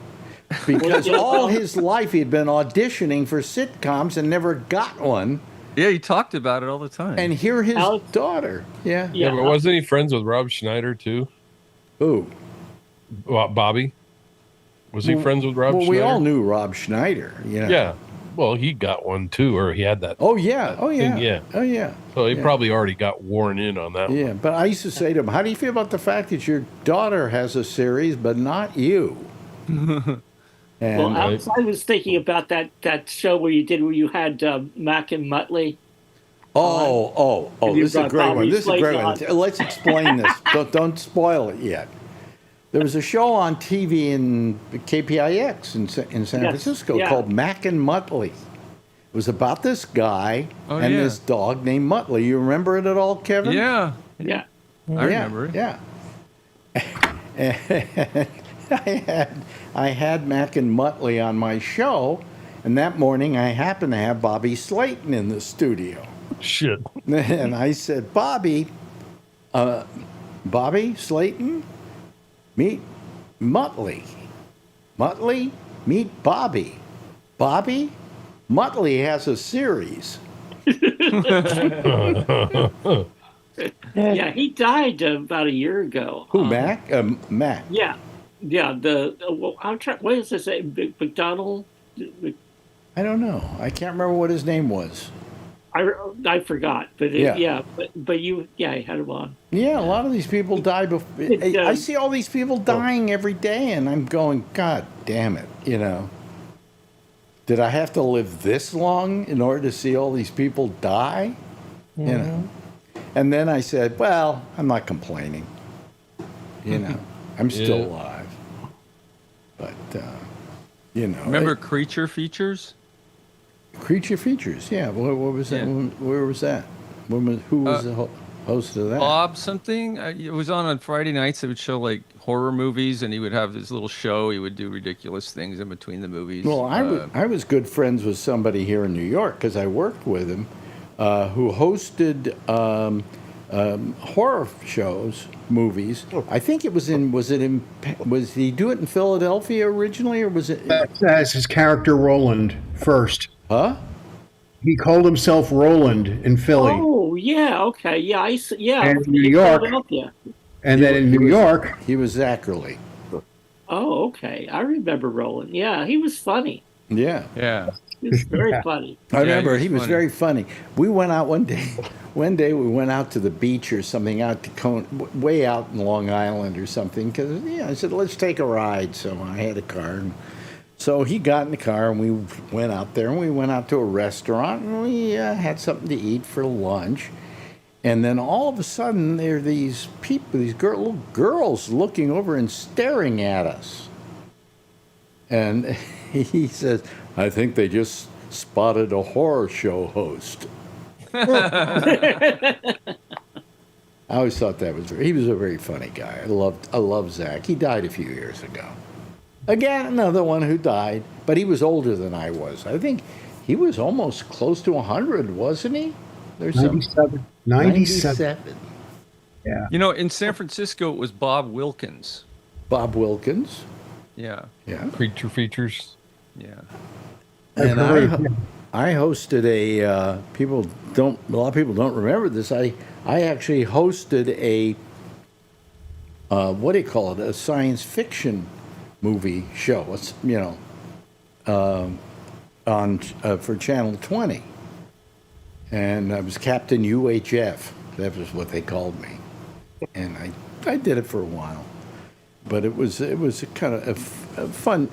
Because all his life he'd been auditioning for sitcoms and never got one. Yeah, he talked about it all the time. And here his daughter. Yeah. Yeah, but wasn't he friends with Rob Schneider too? Who? Bobby? Was he friends with Rob Schneider? Well, we all knew Rob Schneider. Yeah. Well, he got one too, or he had that. Oh, yeah. Oh, yeah. Thing, yeah. Oh, yeah. So he probably already got worn in on that one. Yeah, but I used to say to him, how do you feel about the fact that your daughter has a series, but not you? Well, I was thinking about that show where you had Mac and Muttley. Oh, this is a great one. This is a great one. Slayton. Let's explain this. Don't spoil it yet. There was a show on TV in KPIX in San Francisco called Mac and Muttley. It was about this guy and this dog named Muttley. You remember it at all, Kevin? Yeah. Yeah. I remember it. Yeah. I had Mac and Muttley on my show, and that morning I happened to have Bobby Slayton in the studio. Shit. And I said, Bobby Slayton, meet Muttley. Muttley, meet Bobby. Bobby, Muttley has a series. Yeah, he died about a year ago. Who, Mac? Mac. Yeah. What is his name? McDonald? I don't know. I can't remember what his name was. I forgot, but he had him on. Yeah, a lot of these people die before. I see all these people dying every day, and I'm going, God damn it, Did I have to live this long in order to see all these people die? And then I said, well, I'm not complaining. I'm still alive. But, Remember Creature Features? Creature Features, yeah. What was that? Where was that? Who was the host of that? Bob something. It was on Friday nights. They would show like horror movies, and he would have this little show. He would do ridiculous things in between the movies. Well, I was good friends with somebody here in New York because I worked with him. who hosted horror shows, movies. I think it was was he do it in Philadelphia originally, or was it? That's his character Roland first. Huh? He called himself Roland in Philly. Oh, yeah, okay. Yeah, And in New York. Philadelphia. And then in New York. He was Zachary. Oh, okay. I remember Roland. Yeah, he was funny. Yeah. Yeah. He was very funny. I remember he was funny. very funny. We went out one day. One day we went out to the beach or something, out to way out in Long Island or something. Because I said, let's take a ride. So I had a car. And so he got in the car and we went out there. And we went out to a restaurant and we had something to eat for lunch. And then all of a sudden, there are these people, little girls looking over and staring at us. And he says, I think they just spotted a horror show host. I always thought he was a very funny guy. I love Zach. He died a few years ago. Again, another one who died, but he was older than I was. I think he was almost close to 100, wasn't he? There's 97. 97. Yeah. You know, in San Francisco, it was Bob Wilkins. Bob Wilkins. Yeah. Yeah. Creature features. Yeah. And I hosted a lot of people don't remember this. I actually hosted a what do you call it? A science fiction movie show. It's on for Channel 20. And I was Captain UHF. That was what they called me. And I did it for a while. But it was a kind of a fun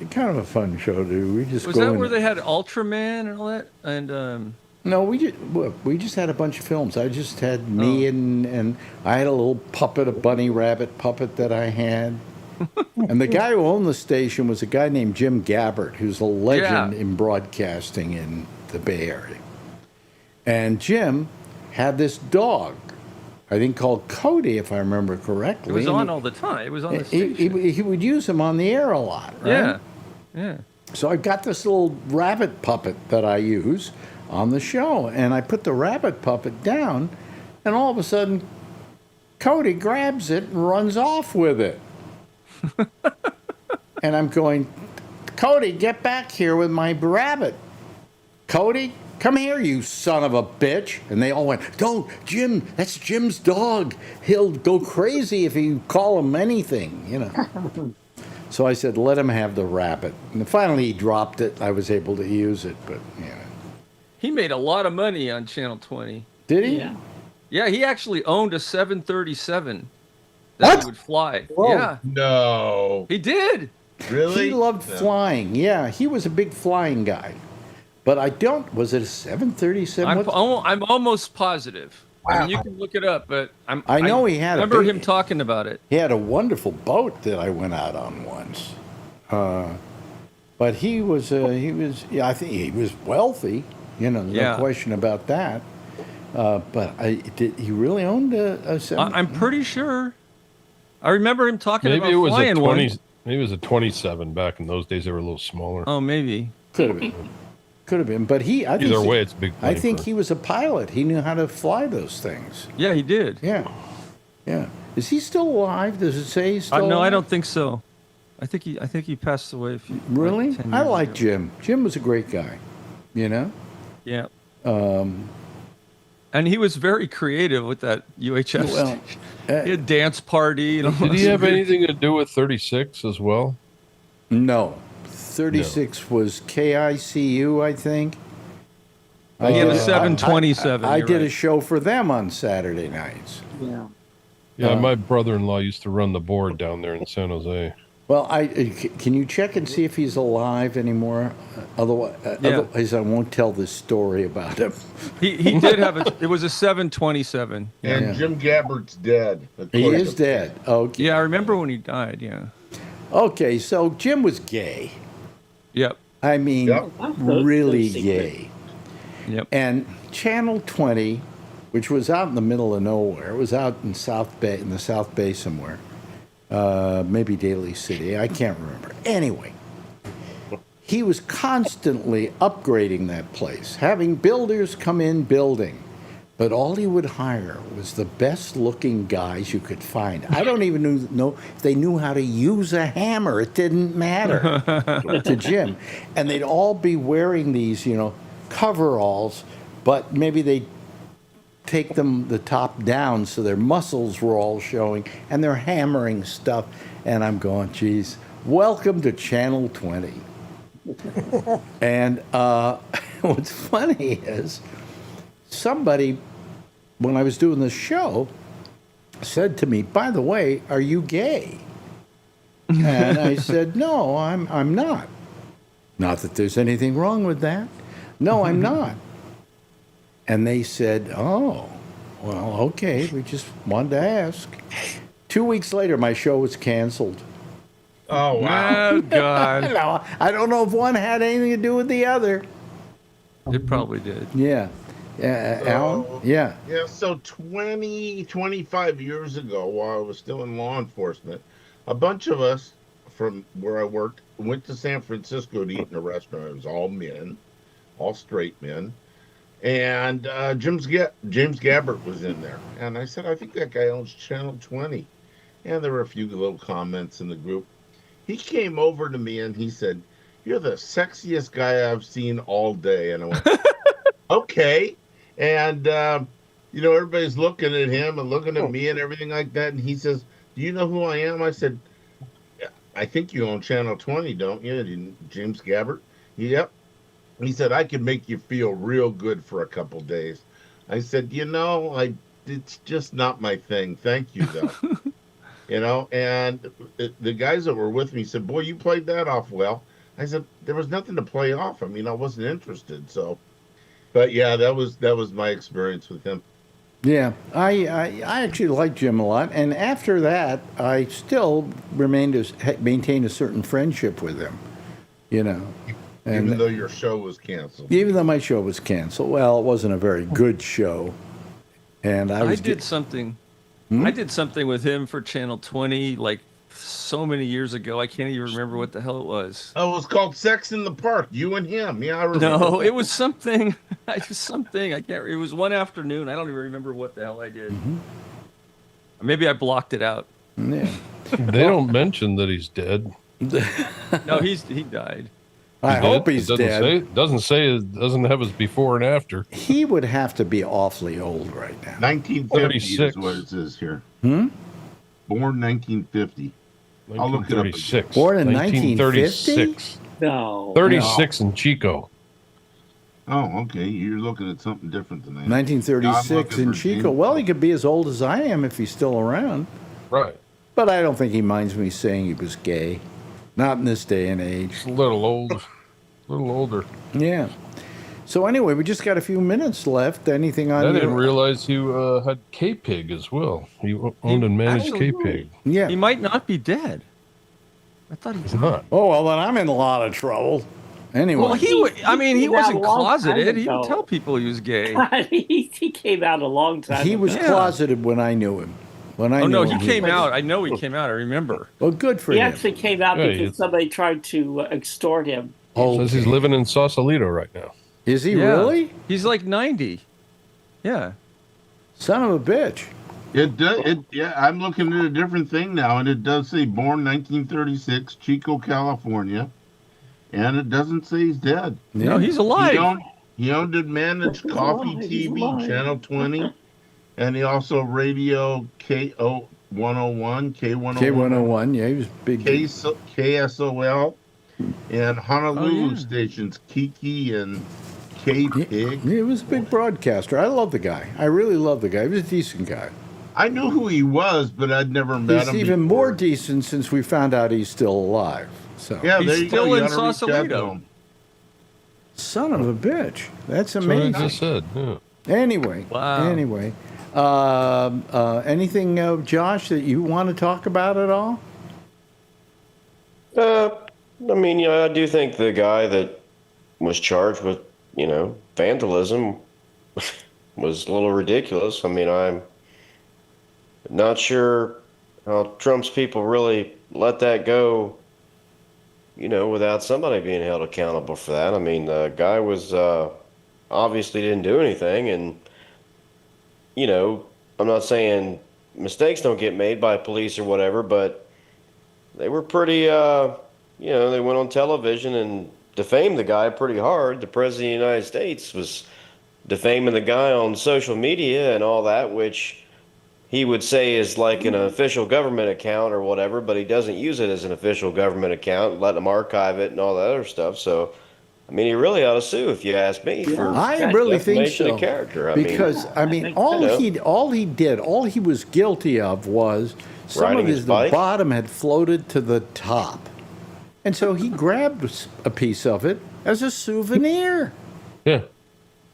show to do. We just Was that where they had Ultraman and all that? And no, we just had a bunch of films. I just had me and I had a little puppet, a bunny rabbit puppet that I had. And the guy who owned the station was a guy named Jim Gabbert, who's a legend in broadcasting in the Bay Area. And Jim had this dog, I think called Cody, if I remember correctly. it was on all the time. It was on the station. He would use him on the air a lot, right? Yeah. Yeah. So I got this little rabbit puppet that I use on the show, and I put the rabbit puppet down, and all of a sudden, Cody grabs it and runs off with it. And I'm going, Cody, get back here with my rabbit. Cody, come here, you son of a bitch. And they all went, don't, Jim, that's Jim's dog. He'll go crazy if you call him anything, So I said, let him have the rabbit. And finally he dropped it. I was able to use it, but, He made a lot of money on Channel 20. Did he? Yeah. Yeah, he actually owned a 737 that he would fly. Whoa. Yeah. No. He did. Really? He loved flying. Yeah, he was a big flying guy. But was it a 737? I'm almost positive. I mean, you can look it up, but I know he had remember him talking about it. He had a wonderful boat that I went out on once. But I think he was wealthy, no question about that. But he really owned a 7? I'm pretty sure. I remember him talking Maybe about it was flying a 20. one. Maybe it was a 27 back in those days. They were a little smaller. Oh, maybe. Could have been. Could have been. But Either way, it's a big plane. I think he was a pilot. He knew how to fly those things. Yeah, he did. Yeah. Yeah. Is he still alive? Does it say he's still alive? No, I don't think so. I think he passed away a few. Really? Like 10 I years like ago. Jim. Jim was a great guy. Yeah. And he was very creative with that UHF Well, station. He had dance party. Did he have anything to do with 36 as well? No. 36 was KICU, I think. He had a 727. I you're did a right. show for them on Saturday nights. Yeah. Yeah, my brother-in-law used to run the board down there in San Jose. Well, can you check and see if he's alive anymore? Otherwise, I won't tell this story about him. He did have it was a 727. And Jim Gabbert's dead. He is dead. Okay. Yeah, I remember when he died. Yeah. Okay, so Jim was gay. Yep. I mean, really gay. Yep. And Channel 20, which was out in the middle of nowhere, it was out in the South Bay somewhere. Maybe Daly City, I can't remember. Anyway, he was constantly upgrading that place, having builders come in building. But all he would hire was the best-looking guys you could find. I don't even know if they knew how to use a hammer. It didn't matter to Jim. And they'd all be wearing these, coveralls, but maybe they'd take them the top down so their muscles were all showing, and they're hammering stuff. And I'm going, geez, welcome to Channel 20. And what's funny is somebody, when I was doing the show, said to me, by the way, are you gay? And I said, no, I'm not. Not that there's anything wrong with that. No, I'm not. And they said, oh, well, okay, we just wanted to ask. 2 weeks later, my show was canceled. Oh, wow. Oh, God. No, I don't know if one had anything to do with the other. It probably did. Yeah. Alan? Yeah. Yeah, so 25 years ago, while I was still in law enforcement, a bunch of us from where I worked went to San Francisco to eat in a restaurant. It was all men, all straight men. And James Gabbert was in there. And I said, I think that guy owns Channel 20. And there were a few little comments in the group. He came over to me and he said, you're the sexiest guy I've seen all day. And I went, okay. And, everybody's looking at him and looking at me and everything like that. And he says, do you know who I am? I said, I think you own Channel 20, don't you? James Gabbert? Yep. He said, I could make you feel real good for a couple days. I said, it's just not my thing. Thank you, though. And the guys that were with me said, boy, you played that off well. I said, there was nothing to play off. I mean, I wasn't interested. So, but yeah, that was my experience with him. Yeah, I actually liked Jim a lot. And after that, I still maintained a certain friendship with him, Even though your show was canceled. Even though my show was canceled. Well, it wasn't a very good show. And I did something. I did something with him for Channel 20 like so many years ago. I can't even remember what the hell it was. Oh, it was called Sex in the Park. You and him. Yeah, I remember. No, it was something. I can't. It was one afternoon. I don't even remember what the hell I did. Mm-hmm. Maybe I blocked it out. Yeah. They don't mention that he's dead. No, he died. I hope he's dead. Doesn't have his before and after. He would have to be awfully old right now. 1950 is what it says here. Born 1950. I'll look it up. Born in 1936? No. 36 in Chico. Oh, okay. You're looking at something different than that. 1936 in Chico. Well, he could be as old as I am if he's still around. Right. But I don't think he minds me saying he was gay. Not in this day and age. It's a little old. A little older. Yeah. So anyway, we just got a few minutes left. Anything on? I didn't realize you had K-Pig as well. You owned and managed K-Pig. Yeah. He might not be dead. I thought he was not. Oh well, then I'm in a lot of trouble. Anyway. Well, he wasn't closeted. He would tell people he was gay. he came out a long time ago. He was closeted when I knew him. He came out. I know he came out. I remember. Well, good for him. He actually came out because somebody tried to extort him. Oh, says he's living in Sausalito right now. Is he really? He's like 90. Yeah. Son of a bitch. I'm looking at a different thing now, and it does say born 1936, Chico, California, and it doesn't say he's dead. Yeah. No, he's alive. He owned and managed Coffee TV, Channel 20, and he also radio KO101, K101. K101, yeah, he was big. KSOL, and Honolulu stations, Kiki and K-Pig. He was a big broadcaster. I love the guy. I really love the guy. He was a decent guy. I knew who he was, but I'd never met him. He's even more decent since we found out he's still alive. So yeah, he's still in Sausalito. Son of a bitch. That's amazing. That's what I just said. Yeah. Anyway. Anything, Josh, that you want to talk about at all? I do think the guy that was charged with, vandalism was a little ridiculous. I mean, I'm not sure how Trump's people really let that go, without somebody being held accountable for that. I mean, the guy was obviously didn't do anything, and you know, I'm not saying mistakes don't get made by police or whatever, but they were pretty, you know, they went on television and defamed the guy pretty hard. The president of the United States was defaming the guy on social media and all that, which he would say is like an official government account or whatever, but he doesn't use it as an official government account, let them archive it and all that other stuff. So, I mean, he really ought to sue, if you ask me, for I really think defamation so. of character. Because all he was guilty of was some Riding of his his bike? the bottom had floated to the top, and so he grabbed a piece of it as a souvenir. Yeah.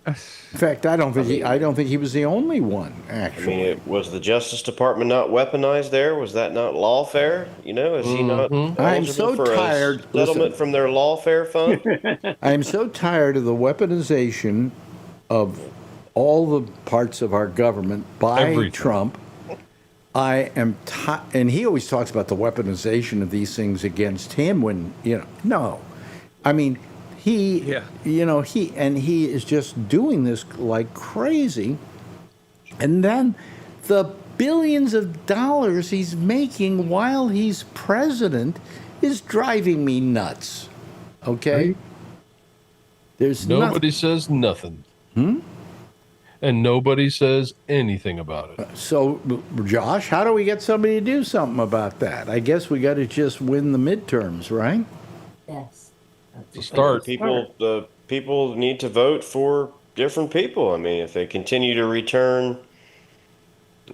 In fact, I don't think he was the only one. I Actually, mean, was the Justice Department not weaponized there? Was that not lawfare? You know, is he not I'm so eligible for tired. a settlement Listen. from their lawfare fund? I am so tired of the weaponization of all the parts of our government by Everything. Trump. I am, and he always talks about the weaponization of these things against him. When no, I mean he is just doing this like crazy, and then the billions of dollars he's making while he's president is driving me nuts. Okay. Right. There's Nobody says nothing. And nobody says anything about it. So, Josh, how do we get somebody to do something about that? I guess we got to just win the midterms, right? Yes. To start. The people need to vote for different people. I mean, if they continue to return,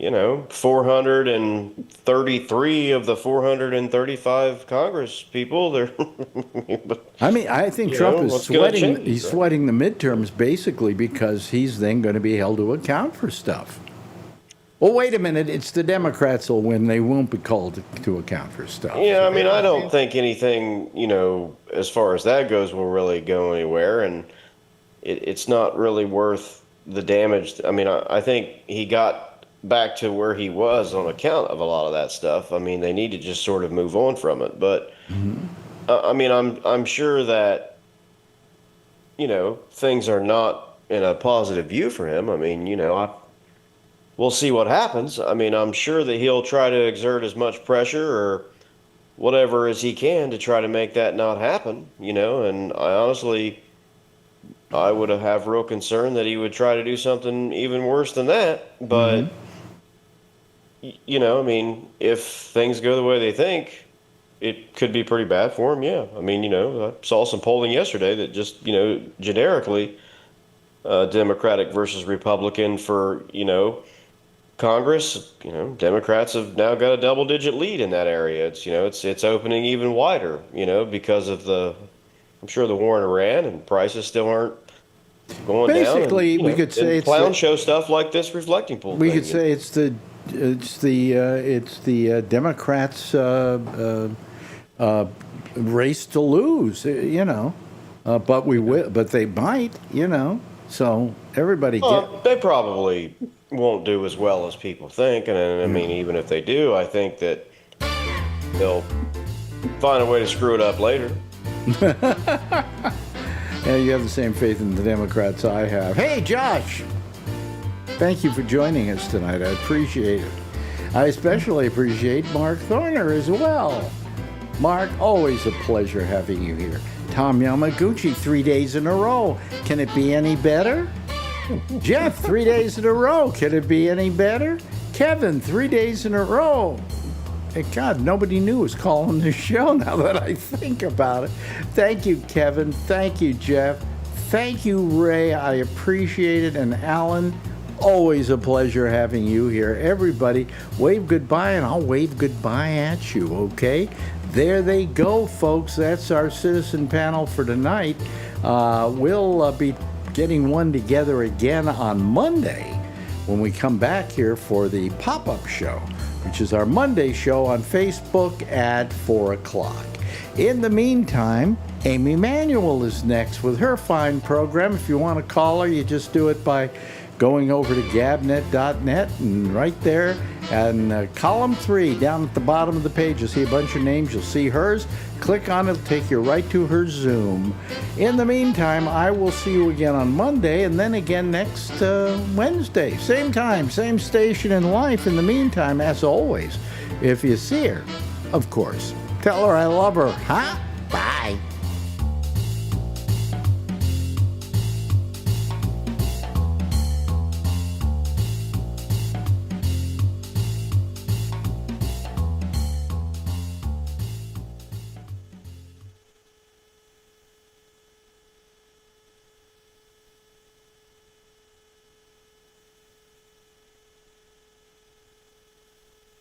433 of the 435 Congress people, they're. I mean, I think Trump is what's gonna sweating. change, He's right? sweating the midterms basically because he's then going to be held to account for stuff. Well, wait a minute. It's the Democrats will win. They won't be called to account for stuff. Yeah, I mean, I don't think anything, as far as that goes, will really go anywhere, and it's not really worth the damage. I mean, I think he got back to where he was on account of a lot of that stuff. I mean, they need to just sort of move on from it. But I mean, I'm sure that things are not in a positive view for him. I mean, we'll see what happens. I mean, I'm sure that he'll try to exert as much pressure or whatever as he can to try to make that not happen. And I would have real concern that he would try to do something even worse than that. But I mean, if things go the way they think, it could be pretty bad for him. Yeah. I mean, I saw some polling yesterday that just, generically, Democratic versus Republican for, Congress, Democrats have now got a double-digit lead in that area. It's opening even wider, because of the war in Iran, and prices still aren't going down. Basically, we could say it's clown show stuff like this reflecting pool. We could say it's the Democrats' race to lose, but we will, but they might, So everybody they probably won't do as well as people think, and I mean, even if they do, I think that they'll find a way to screw it up later. Yeah, you have the same faith in the Democrats I have. Hey, Josh! Thank you for joining us tonight. I appreciate it. I especially appreciate Mark Thorner as well. Mark, always a pleasure having you here. Tom Yamaguchi, 3 days in a row. Can it be any better? Jeff, 3 days in a row. Can it be any better? Kevin, 3 days in a row. Hey, God, nobody knew was calling the show now that I think about it. Thank you, Kevin. Thank you, Jeff. Thank you, Ray. I appreciate it. And Alan, always a pleasure having you here. Everybody, wave goodbye, and I'll wave goodbye at you, okay? There they go, folks. That's our citizen panel for tonight. We'll be getting one together again on Monday when we come back here for the pop-up show, which is our Monday show on Facebook at 4 o'clock. In the meantime, Amy Manuel is next with her fine program. If you want to call her, you just do it by going over to gabnet.net, and right there And column 3, down at the bottom of the page, you'll see a bunch of names. You'll see hers. Click on it, it'll take you right to her Zoom. In the meantime, I will see you again on Monday and then again next Wednesday. Same time, same station in life. In the meantime, as always, if you see her, of course, tell her I love her, huh?